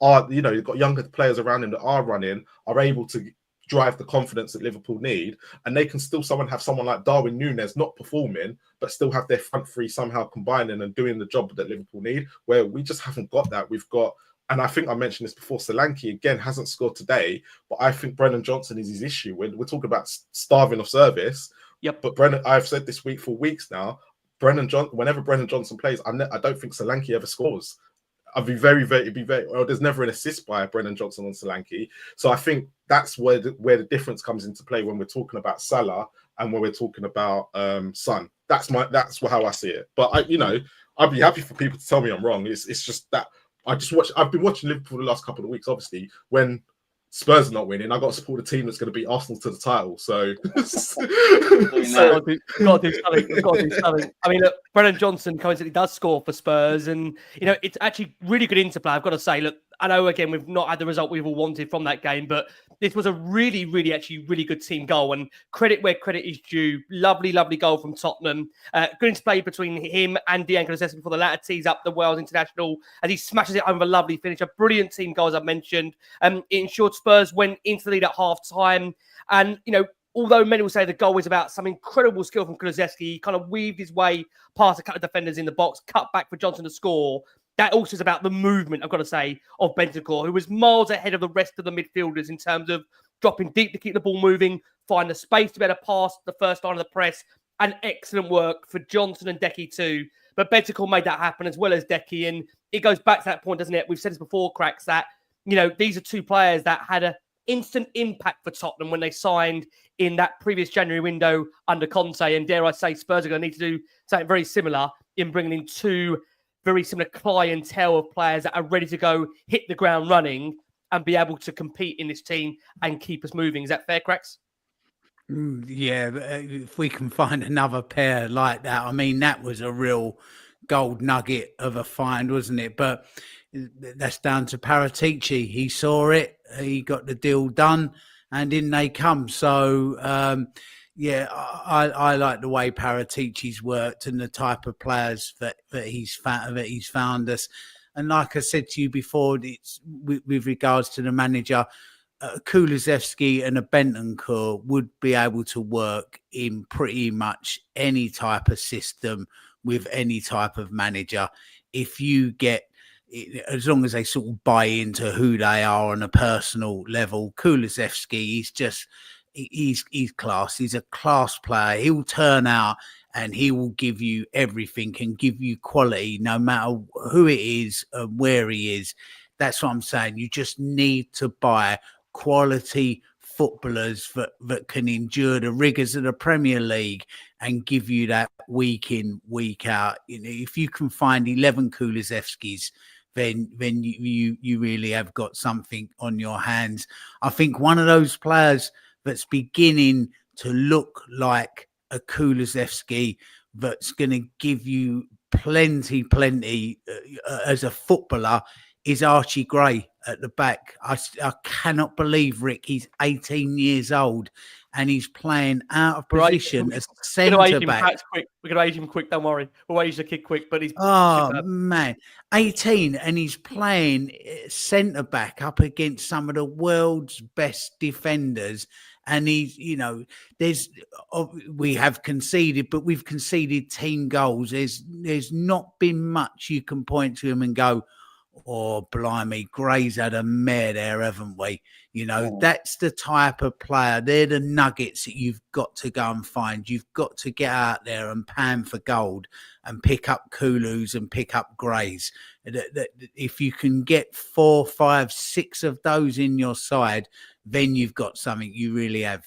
are, you've got younger players around him that are running, are able to drive the confidence that Liverpool need, and they can still have someone like Darwin Núñez not performing, but still have their front three somehow combining and doing the job that Liverpool need, where we just haven't got that. We've got, and I think I mentioned this before, Solanke again hasn't scored today, but I think Brennan Johnson is his issue. We're talking about starving of service. But I've said this week for weeks now, whenever Brennan Johnson plays, I don't think Solanke ever scores. It'd be very well, there's never an assist by Brennan Johnson on Solanke. So I think that's where the difference comes into play when we're talking about Salah and when we're talking about Son. That's how I see it. But I'd be happy for people to tell me I'm wrong. It's just that I've been watching Liverpool the last couple of weeks, obviously, when Spurs are not winning. I got to support a team that's going to beat Arsenal to the title. So, got to do something. I mean, look, Brennan Johnson coincidentally does score for Spurs, and it's actually really good interplay. I've got to say, look, I know again we've not had the result we've all wanted from that game, but this was a really, really, actually really good team goal, and credit where credit is due. Lovely, lovely goal from Tottenham. Good interplay between him and Dejan Kulusevski before the latter tees up the Wales international as he smashes it home with a lovely finish. A brilliant team goal, as I mentioned. It ensured Spurs went into the lead at half time, and although many will say the goal was about some incredible skill from Kulusevski, he kind of weaved his way past a couple of defenders in the box, cut back for Johnson to score. That also is about the movement, I've got to say, of Bentancur, who was miles ahead of the rest of the midfielders in terms of dropping deep to keep the ball moving, find the space to be able to pass the first line of the press, and excellent work for Johnson and Decky too. But Bentancur made that happen as well as Decky, and it goes back to that point, doesn't it? We've said this before, Cracks, that these are two players that had an instant impact for Tottenham when they signed in that previous January window under Conte, and dare I say, Spurs are going to need to do something very similar in bringing in two very similar clientele of players that are ready to go hit the ground running and be able to compete in this team and keep us moving. Is that fair, Cracks? Yeah, if we can find another pair like that, I mean, that was a real gold nugget of a find, wasn't it? But that's down to Paratici. He saw it, he got the deal done, and in they come. So, yeah, I like the way Paratici's worked and the type of players that he's found us. And like I said to you before, it's with regards to the manager, Kulusevski and a Bentancur would be able to work in pretty much any type of system with any type of manager. If you get, as long as they sort of buy into who they are on a personal level, Kulusevski, he's class. He's a class player. He'll turn out and he will give you everything and give you quality no matter who it is and where he is. That's what I'm saying. You just need to buy quality footballers that can endure the rigors of the Premier League and give you that week in, week out. If you can find 11 Kulusevskis, then you really have got something on your hands. I think one of those players that's beginning to look like a Kulusevski that's going to give you plenty as a footballer is Archie Gray at the back. I cannot believe, Rick, he's 18 years old and he's playing out of position as centre back. We're going to age him quick, don't worry. We'll age the kid quick, but he's... man, 18 and he's playing centre back up against some of the world's best defenders. And he's, we have conceded, but we've conceded team goals. There's not been much you can point to him and go, oh, blimey, Gray's had a mare there, haven't we? That's the type of player. They're the nuggets that you've got to go and find. You've got to get out there and pan for gold and pick up Kulus and pick up Grays. That if you can get 4, 5, 6 of those in your side, then you've got something. You really have.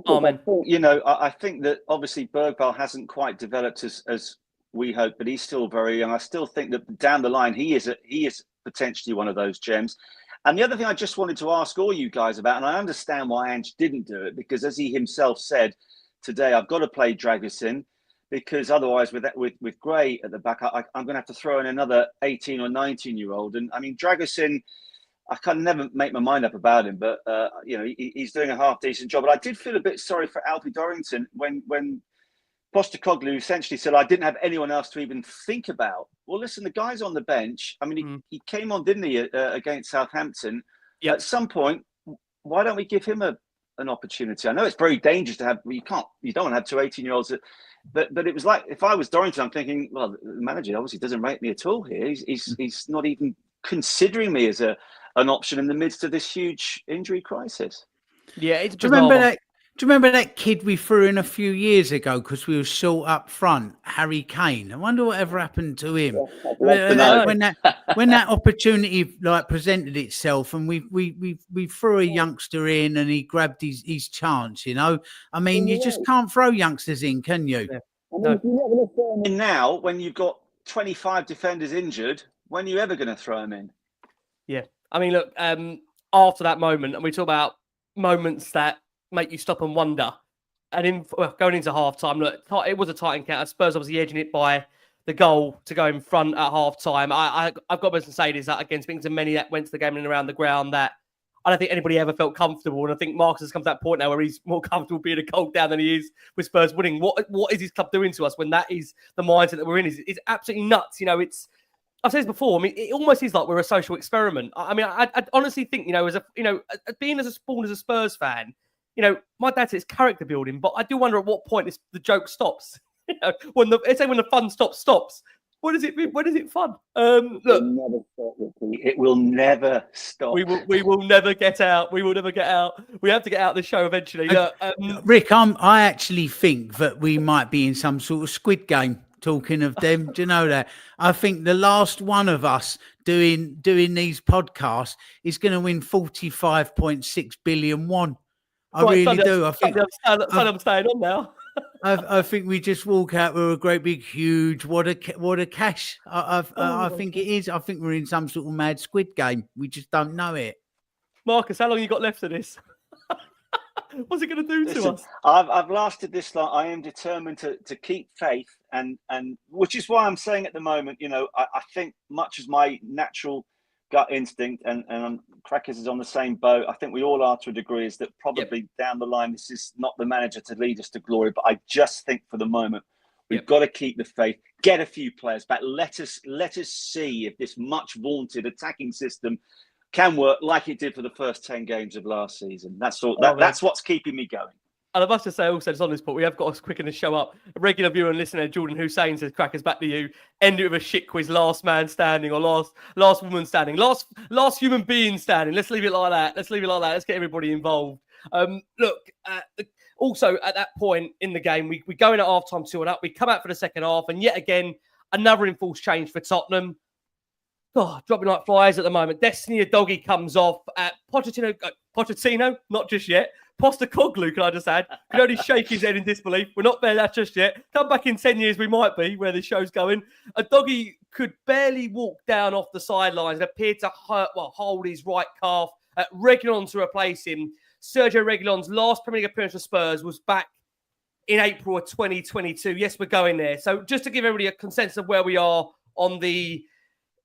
Amen. I think that obviously Bergvall hasn't quite developed as we hope, but he's still very young. I still think that down the line he is potentially one of those gems. And the other thing I just wanted to ask all you guys about, and I understand why Ange didn't do it, because as he himself said today, I've got to play Dragusin, because otherwise with Gray at the back, I'm going to have to throw in another 18 or 19-year-old. And I mean, Dragusin, I can never make my mind up about him, but he's doing a half decent job. But I did feel a bit sorry for Alfie Dorrington when Postecoglou essentially said, I didn't have anyone else to even think about. Well, listen, the guy's on the bench. I mean, he came on, didn't he, against Southampton? Yep. At some point, why don't we give him an opportunity? I know it's very dangerous to have. You don't want to have two 18-year-olds. But it was like, if I was Dorrington, I'm thinking, well, the manager obviously doesn't rate me at all here. He's not even considering me as an option in the midst of this huge injury crisis. Yeah, it's Do you remember that kid we threw in a few years ago because we were short up front, Harry Kane? I wonder whatever happened to him when that opportunity presented itself, and we threw a youngster in, and he grabbed his chance. I mean, you just can't throw youngsters in, can you? Yeah. No. And now, when you've got 25 defenders injured, when are you ever going to throw them in? Yeah, I mean, look, after that moment, and we talk about moments that make you stop and wonder. And going into half-time, look, it was a tight encounter. Spurs obviously edging it by the goal to go in front at half-time. I've got to say this, that again, speaking to many that went to the game and around the ground, that I don't think anybody ever felt comfortable. And I think Marcus has come to that point now where he's more comfortable being a goal down than he is with Spurs winning. What is his club doing to us when that is the mindset that we're in? It's absolutely nuts. I've said this before. I mean, it almost is like we're a social experiment. I mean, I honestly think, being as a Spurs fan, my dad says it's character building, but I do wonder at what point the joke stops. When the fun stops. When is it fun? Look, it will never stop. We will never get out. We will never get out. We have to get out of the show eventually. Rick, I actually think that we might be in some sort of Squid Game. Talking of them, do you know that? I think the last one of us doing these podcasts is going to win 45.6 billion won. I really do. I think I'm staying on now. I think we just walk out with a great big huge wad of cash. I think it is. I think we're in some sort of mad Squid Game. We just don't know it. Marcus, how long you got left of this? What's it going to do to us? I've lasted this long. I am determined to keep faith, and which is why I'm saying at the moment, I think much as my natural gut instinct, and Crackers is on the same boat. I think we all are to a degree, is that probably down the line, this is not the manager to lead us to glory. But I just think for the moment, we've got to keep the faith, get a few players back. Let us see if this much vaunted attacking system can work like it did for the first 10 games of last season. That's all. That's what's keeping me going. And I must just say also, just on this point, we have got us quicken the show up. A regular viewer and listener, Jordan Hussein, says, Crackers, back to you. End it with a shit quiz, last man standing or last woman standing. Last human being standing. Let's leave it like that. Let's get everybody involved. Also, at that point in the game, we go in at half-time 2-0. We come out for the second half, and yet again, another enforced change for Tottenham. Dropping like flies at the moment. Destiny Doggy comes off at Pochettino, not just yet. Postecoglou, can I just add, can only shake his head in disbelief. We're not there that just yet. Come back in 10 years, we might be, where the show's going. A Doggy could barely walk down off the sidelines and appeared to hold his right calf. Reguilon to replace him. Sergio Reguilon's last Premier League appearance for Spurs was back in April of 2022. Yes, we're going there. So just to give everybody a consensus of where we are on the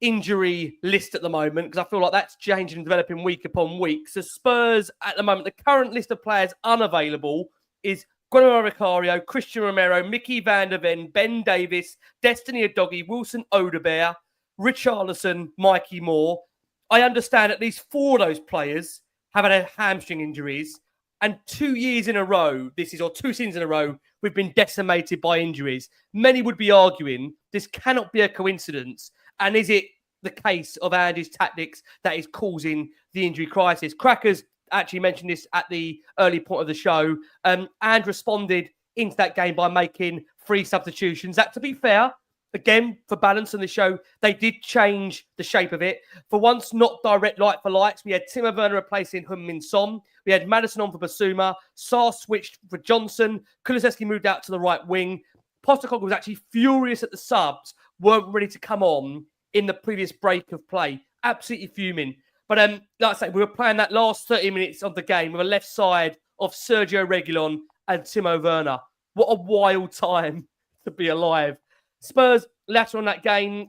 injury list at the moment, because I feel like that's changing and developing week upon week. So Spurs at the moment, the current list of players unavailable is Guillermo Vicario, Christian Romero, Mickey van der Ven, Ben Davis, Destiny Adoggy, Wilson Odebear, Richarlison, Mikey Moore. I understand at least 4 of those players have had hamstring injuries, and 2 years in a row, or 2 seasons in a row, we've been decimated by injuries. Many would be arguing this cannot be a coincidence. And is it the case of Andy's tactics that is causing the injury crisis? Crackers actually mentioned this at the early point of the show. And responded into that game by making 3 substitutions. That, to be fair, again, for balance on the show, they did change the shape of it. For once, not direct like for likes. We had Timo Werner replacing Heung-min Son. We had Maddison on for Basuma. Sarr switched for Johnson. Kulusevski moved out to the right wing. Postecoglou was actually furious at the subs weren't ready to come on in the previous break of play. Absolutely fuming. But like I say, we were playing that last 30 minutes of the game with a left side of Sergio Reguilon and Timo Werner. What a wild time to be alive. Spurs, later on that game,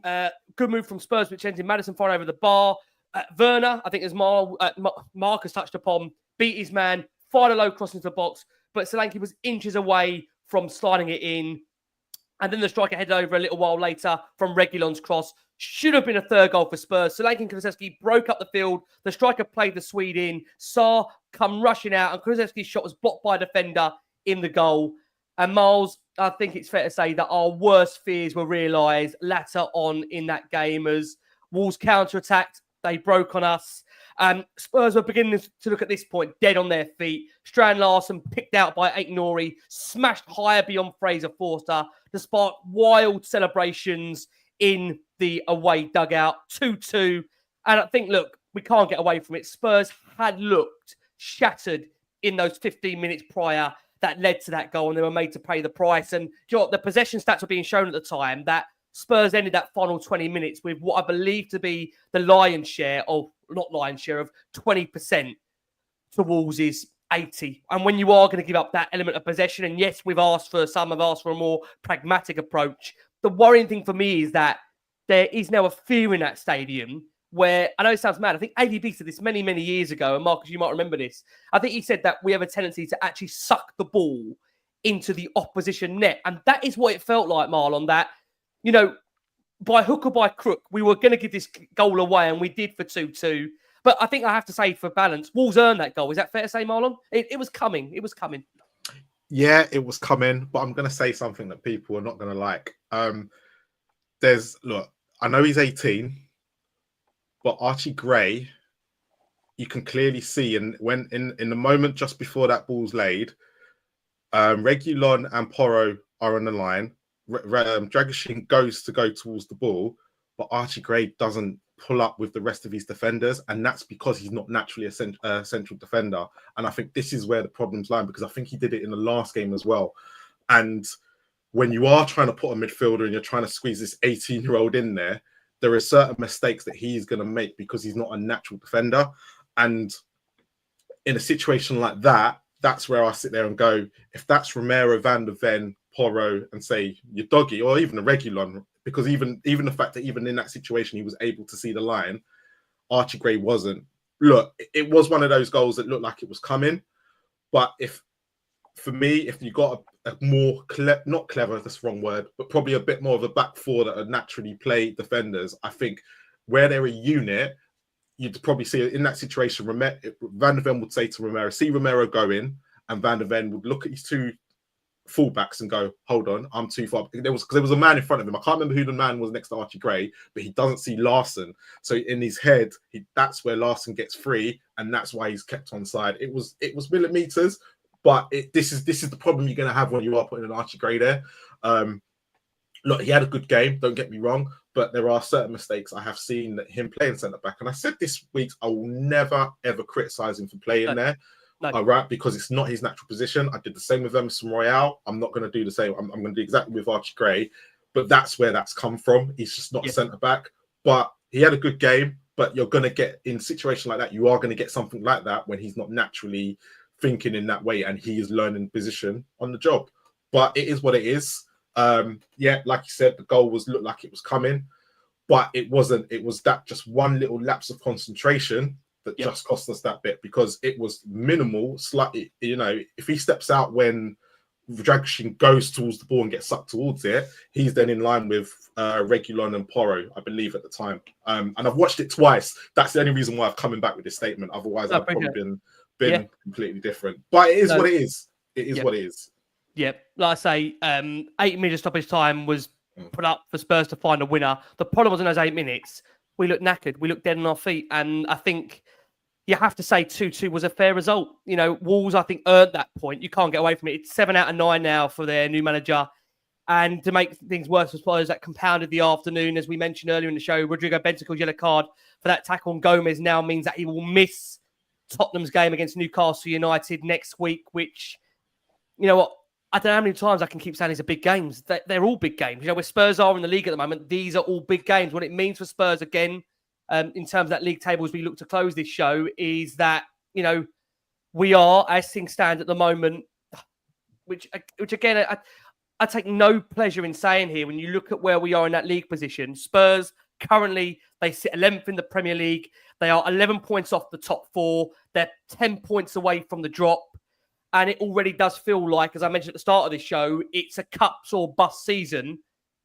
good move from Spurs, which ended Maddison firing over the bar. Werner, I think as Marcus touched upon, beat his man, fired a low cross into the box, but Solanke was inches away from sliding it in. And then the striker headed over a little while later from Reguilon's cross. Should have been a third goal for Spurs. Solanke and Kulusevski broke up the field. The striker played the Swede in. Sarr come rushing out, and Kulusevski's shot was blocked by a defender in the goal. And Miles, I think it's fair to say that our worst fears were realised later on in that game as Wolves counter-attacked. They broke on us. Spurs were beginning to look at this point dead on their feet. Strand Larsen picked out by Aït-Nouri, smashed higher beyond Fraser Forster, despite wild celebrations in the away dugout. 2-2. And I think, look, we can't get away from it. Spurs had looked shattered in those 15 minutes prior that led to that goal, and they were made to pay the price. And you know what, the possession stats were being shown at the time that Spurs ended that final 20 minutes with what I believe to be the lion's share of, not lion's share, of 20% to Wolves' 80. And when you are going to give up that element of possession, and yes, some have asked for a more pragmatic approach, the worrying thing for me is that there is now a fear in that stadium where, I know it sounds mad, I think AVB said this many, many years ago, and Marcus, you might remember this. I think he said that we have a tendency to actually suck the ball into the opposition net. And that is what it felt like, Marlon, that, you know, by hook or by crook, we were going to give this goal away, and we did for 2-2. But I think I have to say, for balance, Wolves earned that goal. Is that fair to say, Marlon? It was coming. It was coming. Yeah, it was coming, but I'm going to say something that people are not going to like. Look, I know he's 18, but Archie Gray, you can clearly see, and when in the moment just before that ball's laid, Reguilon and Porro are on the line. Dragoshin goes to go towards the ball, but Archie Gray doesn't pull up with the rest of his defenders, and that's because he's not naturally a central defender. And I think this is where the problems lie, because I think he did it in the last game as well. And when you are trying to put a midfielder and you're trying to squeeze this 18-year-old in there, there are certain mistakes that he's going to make because he's not a natural defender. And in a situation like that, that's where I sit there and go, if that's Romero, Van der Ven, Porro, and say your doggy, or even a Reguilon, because even the fact that even in that situation he was able to see the line, Archie Gray wasn't. Look, it was one of those goals that looked like it was coming, but if you got a more not clever, that's the wrong word, but probably a bit more of a back four that are naturally play defenders, I think where they're a unit, you'd probably see it in that situation. Van der Ven would say to Romero, see Romero go in, and Van der Ven would look at his two fullbacks and go, hold on, I'm too far. There was a man in front of him. I can't remember who the man was next to Archie Gray, but he doesn't see Larsen. So in his head, that's where Larsen gets free, and that's why he's kept on side. It was millimeters, but this is the problem you're going to have when you are putting an Archie Gray there. Look, he had a good game, don't get me wrong, but there are certain mistakes I have seen that him playing centre back. And I said this week, I will never ever criticise him for playing there. No. Right, because it's not his natural position. I did the same with Emerson Royale. I'm not going to do the same. I'm going to do exactly with Archie Gray, but that's where that's come from. He's just not a centre back, but he had a good game. But you're going to get in a situation like that, you are going to get something like that when he's not naturally thinking in that way, and he is learning position on the job. But it is what it is. Yeah, like you said, the goal looked like it was coming, but it wasn't. It was that just one little lapse of concentration that just cost us that bit, because it was minimal, slightly, you know, if he steps out when Dragoshin goes towards the ball and gets sucked towards it, he's then in line with Reguilon and Porro, I believe, at the time. And I've watched it twice. That's the only reason why I've coming back with this statement. Otherwise, I've probably been completely different. But it is what it is. It is what it is. Yeah, like I say, 8 minutes stoppage time was put up for Spurs to find a winner. The problem was in those 8 minutes, we looked knackered. We looked dead on our feet. And I think you have to say 2-2 was a fair result. You know, Wolves, I think, earned that point. You can't get away from it. It's 7 out of 9 now for their new manager. And to make things worse for Spurs, that compounded the afternoon, as we mentioned earlier in the show, Rodrigo Bentancur's yellow card for that tackle on Gomez now means that he will miss Tottenham's game against Newcastle United next week, which, you know what, I don't know how many times I can keep saying these are big games. They're all big games. You know, where Spurs are in the league at the moment, these are all big games. What it means for Spurs, again, in terms of that league table as we look to close this show, is that, you know, we are, as things stand at the moment, which again, I take no pleasure in saying here, when you look at where we are in that league position, Spurs currently, they sit 11th in the Premier League. They are 11 points off the top 4. They're 10 points away from the drop. And it already does feel like, as I mentioned at the start of this show, it's a cups or bust season.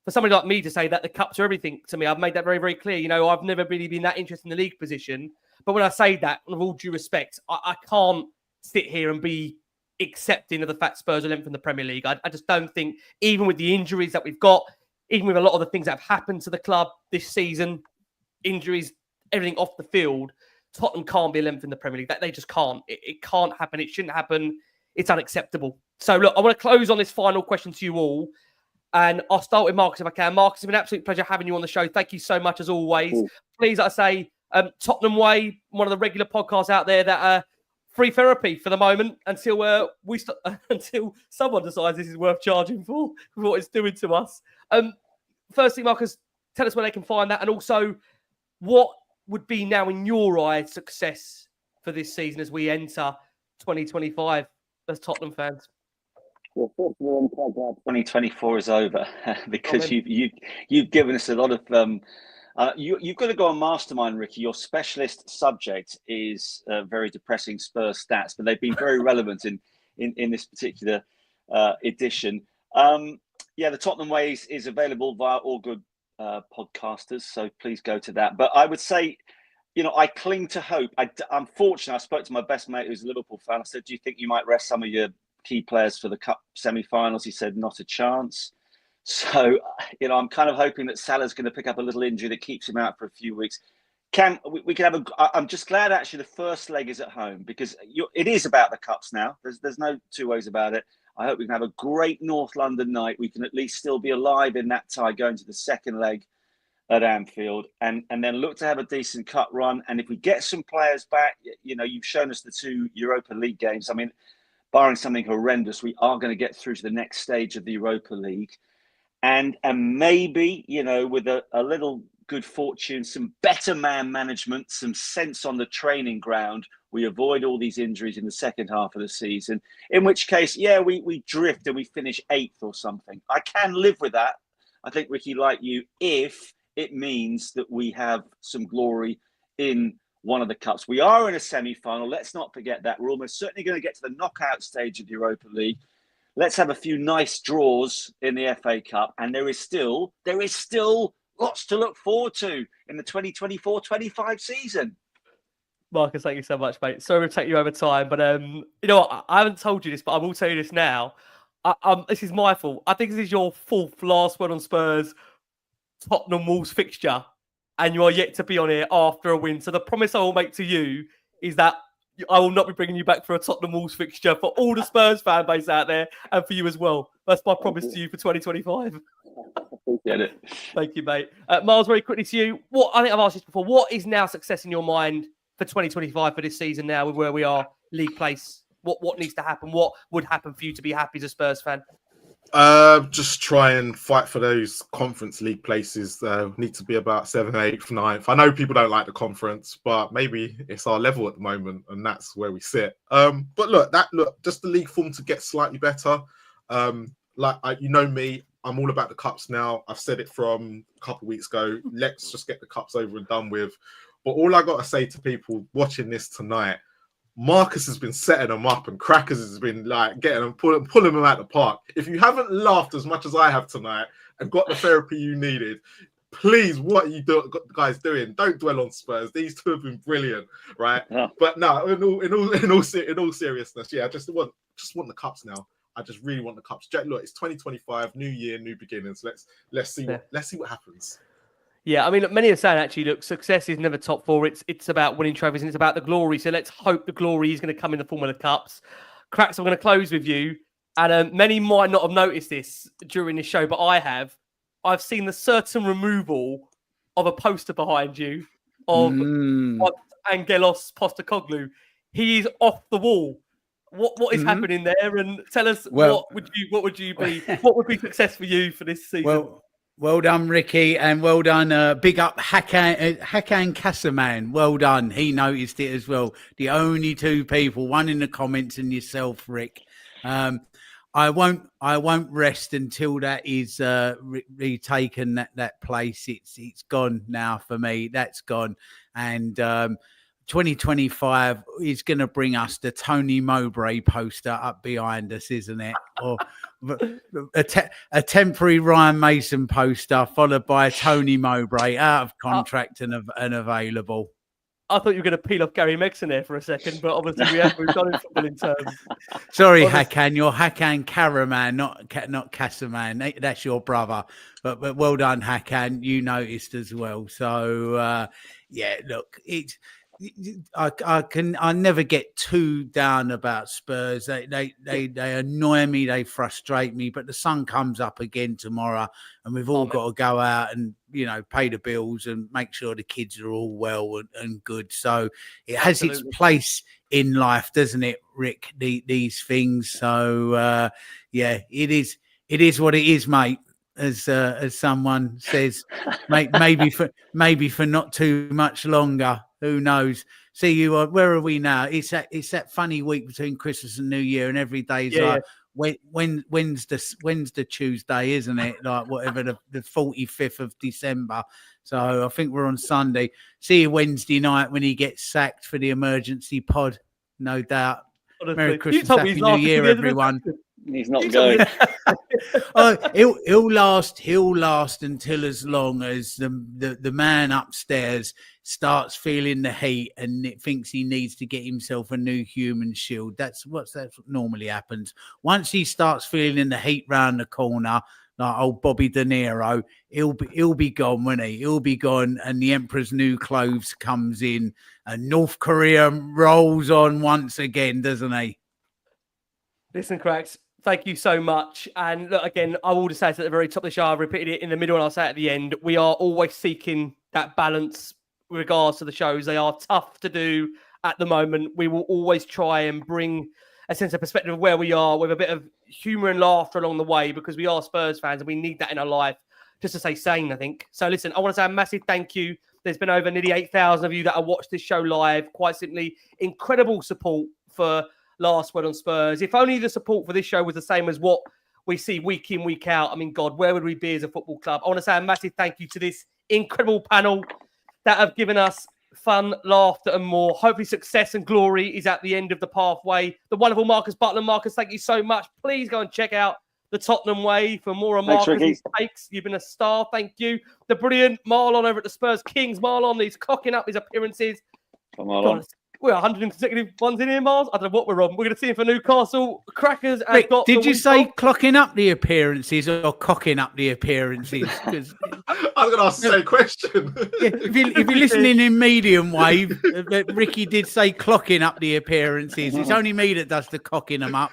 For somebody like me to say that the cups are everything to me, I've made that very, very clear. You know, I've never really been that interested in the league position. But when I say that, with all due respect, I can't sit here and be accepting of the fact Spurs are 11th in the Premier League. I just don't think, even with the injuries that we've got, even with a lot of the things that have happened to the club this season, injuries, everything off the field, Tottenham can't be 11th in the Premier League. They just can't. It can't happen. It shouldn't happen. It's unacceptable. So, look, I want to close on this final question to you all. And I'll start with Marcus if I can. Marcus, it's been an absolute pleasure having you on the show. Thank you so much, as always. Cool. Please, I say, Tottenham Way, one of the regular podcasts out there that are free therapy for the moment until until someone decides this is worth charging for what it's doing to us. Firstly, Marcus, tell us where they can find that, and also what would be now, in your eyes, success for this season as we enter 2025 as Tottenham fans. Well, first of all, I'm quite glad 2024 is over because you've given us a lot of. You've got to go on Mastermind, Ricky. Your specialist subject is very depressing Spurs stats, but they've been very relevant in this particular edition. The Tottenham Way is available via all good podcasters, so please go to that. But I would say, you know, I cling to hope. Unfortunately, I spoke to my best mate who's a Liverpool fan. I said, do you think you might rest some of your key players for the Cup semi-finals? He said, not a chance. So, you know, I'm kind of hoping that Salah's going to pick up a little injury that keeps him out for a few weeks. We can have I'm just glad actually the first leg is at home, because it is about the Cups now. There's no two ways about it. I hope we can have a great North London night. We can at least still be alive in that tie going to the second leg at Anfield, and then look to have a decent cup run. And if we get some players back, you know, you've shown us the 2 Europa League games. I mean, barring something horrendous, we are going to get through to the next stage of the Europa League. And maybe, you know, with a little good fortune, some better man management, some sense on the training ground, we avoid all these injuries in the second half of the season. In which case, we drift and we finish 8th or something. I can live with that. I think, Ricky, like you, if it means that we have some glory in one of the cups. We are in a semi-final. Let's not forget that. We're almost certainly going to get to the knockout stage of the Europa League. Let's have a few nice draws in the FA Cup. And there is still lots to look forward to in the 2024-25 season. Marcus, thank you so much, mate. Sorry to take you over time, but you know what? I haven't told you this, but I will tell you this now. This is my fault. I think this is your 4th last word on Spurs Tottenham Wolves fixture, and you are yet to be on here after a win. So the promise I will make to you is that I will not be bringing you back for a Tottenham Wolves fixture for all the Spurs fan base out there, and for you as well. That's my promise to you for 2025. Get it. Thank you, mate. Miles, very quickly to you. I think I've asked this before. What is now success in your mind for 2025 for this season now, with where we are, league place? What needs to happen? What would happen for you to be happy as a Spurs fan? Just try and fight for those Conference League places. Need to be about 7th, 8th, 9th. I know people don't like the conference, but maybe it's our level at the moment, and that's where we sit. But look, just the league form to get slightly better. You know me, I'm all about the cups now. I've said it from a couple of weeks ago. Let's just get the cups over and done with. But all I got to say to people watching this tonight, Marcus has been setting them up, and Crackers has been like getting them, pulling them out the park. If you haven't laughed as much as I have tonight and got the therapy you needed, please, what are you guys doing? Don't dwell on Spurs. These two have been brilliant, right? Yeah. But no, in all seriousness, I just want the cups now. I just really want the cups. Look, it's 2025, new year, new beginnings. Let's see what happens. Yeah, I mean, many are saying actually, look, success is never top 4. It's about winning trophies and it's about the glory. So let's hope the glory is going to come in the form of the cups. Cracks, I'm going to close with you. And many might not have noticed this during this show, but I have. I've seen the certain removal of a poster behind you of Angelos Postecoglou. He is off the wall. What is happening there? And tell us what would be success for you for this season? Well done, Ricky, and well done. Big up Hakan Kassaman. Well done. He noticed it as well. The only two people, one in the comments and yourself, Rick. I won't rest until that is retaken. That place. It's gone now for me. That's gone, and 2025 is going to bring us the Tony Mowbray poster up behind us, isn't it? Or a temporary Ryan Mason poster followed by a Tony Mowbray out of contract and available. I thought you were going to peel off Gary Megson there for a second, but obviously we have moved on in footballing terms. Sorry, Hakan, you're Hakan Karaman, not Kassaman. That's your brother. But well done, Hakan. You noticed as well. So yeah, look, it's. I never get too down about Spurs. They annoy me, they frustrate me. But the sun comes up again tomorrow, and we've all got to go out and pay the bills and make sure the kids are all well and good. So it has its place in life, doesn't it, Rick? These things. So yeah, it is what it is, mate. As someone says, maybe for not too much longer. Who knows? See you. Where are we now? It's that funny week between Christmas and New Year, and every day's when's the Tuesday, isn't it? Like whatever the 45th of December. So I think we're on Sunday. See you Wednesday night when he gets sacked for the emergency pod. No doubt. Honestly, Merry Christmas, Happy New Year, everyone. He's not going. He'll last until as long as the man upstairs starts feeling the heat and it thinks he needs to get himself a new human shield. That's what normally happens. Once he starts feeling the heat round the corner, like old Bobby De Niro, he'll be gone, won't he? He'll be gone, and the Emperor's New Clothes comes in, and North Korea rolls on once again, doesn't he? Listen, Cracks, thank you so much. And look, again, I will just say it at the very top of the show. I've repeated it in the middle and I'll say it at the end. We are always seeking that balance with regards to the shows. They are tough to do at the moment. We will always try and bring a sense of perspective of where we are with a bit of humour and laughter along the way, because we are Spurs fans and we need that in our life just to stay sane, I think. So listen, I want to say a massive thank you. There's been over nearly 8,000 of you that have watched this show live. Quite simply, incredible support for Last Word on Spurs. If only the support for this show was the same as what we see week in, week out. I mean, God, where would we be as a football club? I want to say a massive thank you to this incredible panel that have given us fun, laughter, and more. Hopefully success and glory is at the end of the pathway. The wonderful Marcus Buckland. Marcus, thank you so much. Please go and check out the Tottenham Way for more of Marcus' takes. You've been a star. Thank you. The brilliant Marlon over at the Spurs Kings. Marlon, he's cocking up his appearances. Come on. We're 100 consecutive ones in here, Mars. I don't know what we're on. We're going to see him for Newcastle. Crackers. Rick, did you say clocking up the appearances or cocking up the appearances? I was going to ask the same question. If you're listening in medium wave, Ricky did say clocking up the appearances. It's only me that does the cocking them up.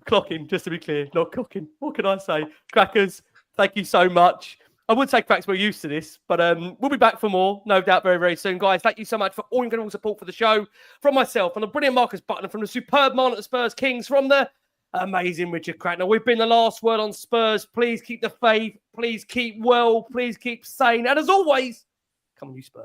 Clocking, just to be clear, not cocking. What can I say? Crackers, thank you so much. I would say, Cracks, we're used to this, but we'll be back for more, no doubt, very, very soon. Guys, thank you so much for all incredible support for the show. From myself, from the brilliant Marcus Buckland, from the superb Marlon at the Spurs Kings, from the amazing Richard Cracknell. We've been the Last Word on Spurs. Please keep the faith. Please keep well. Please keep sane. And as always, come on, you Spurs.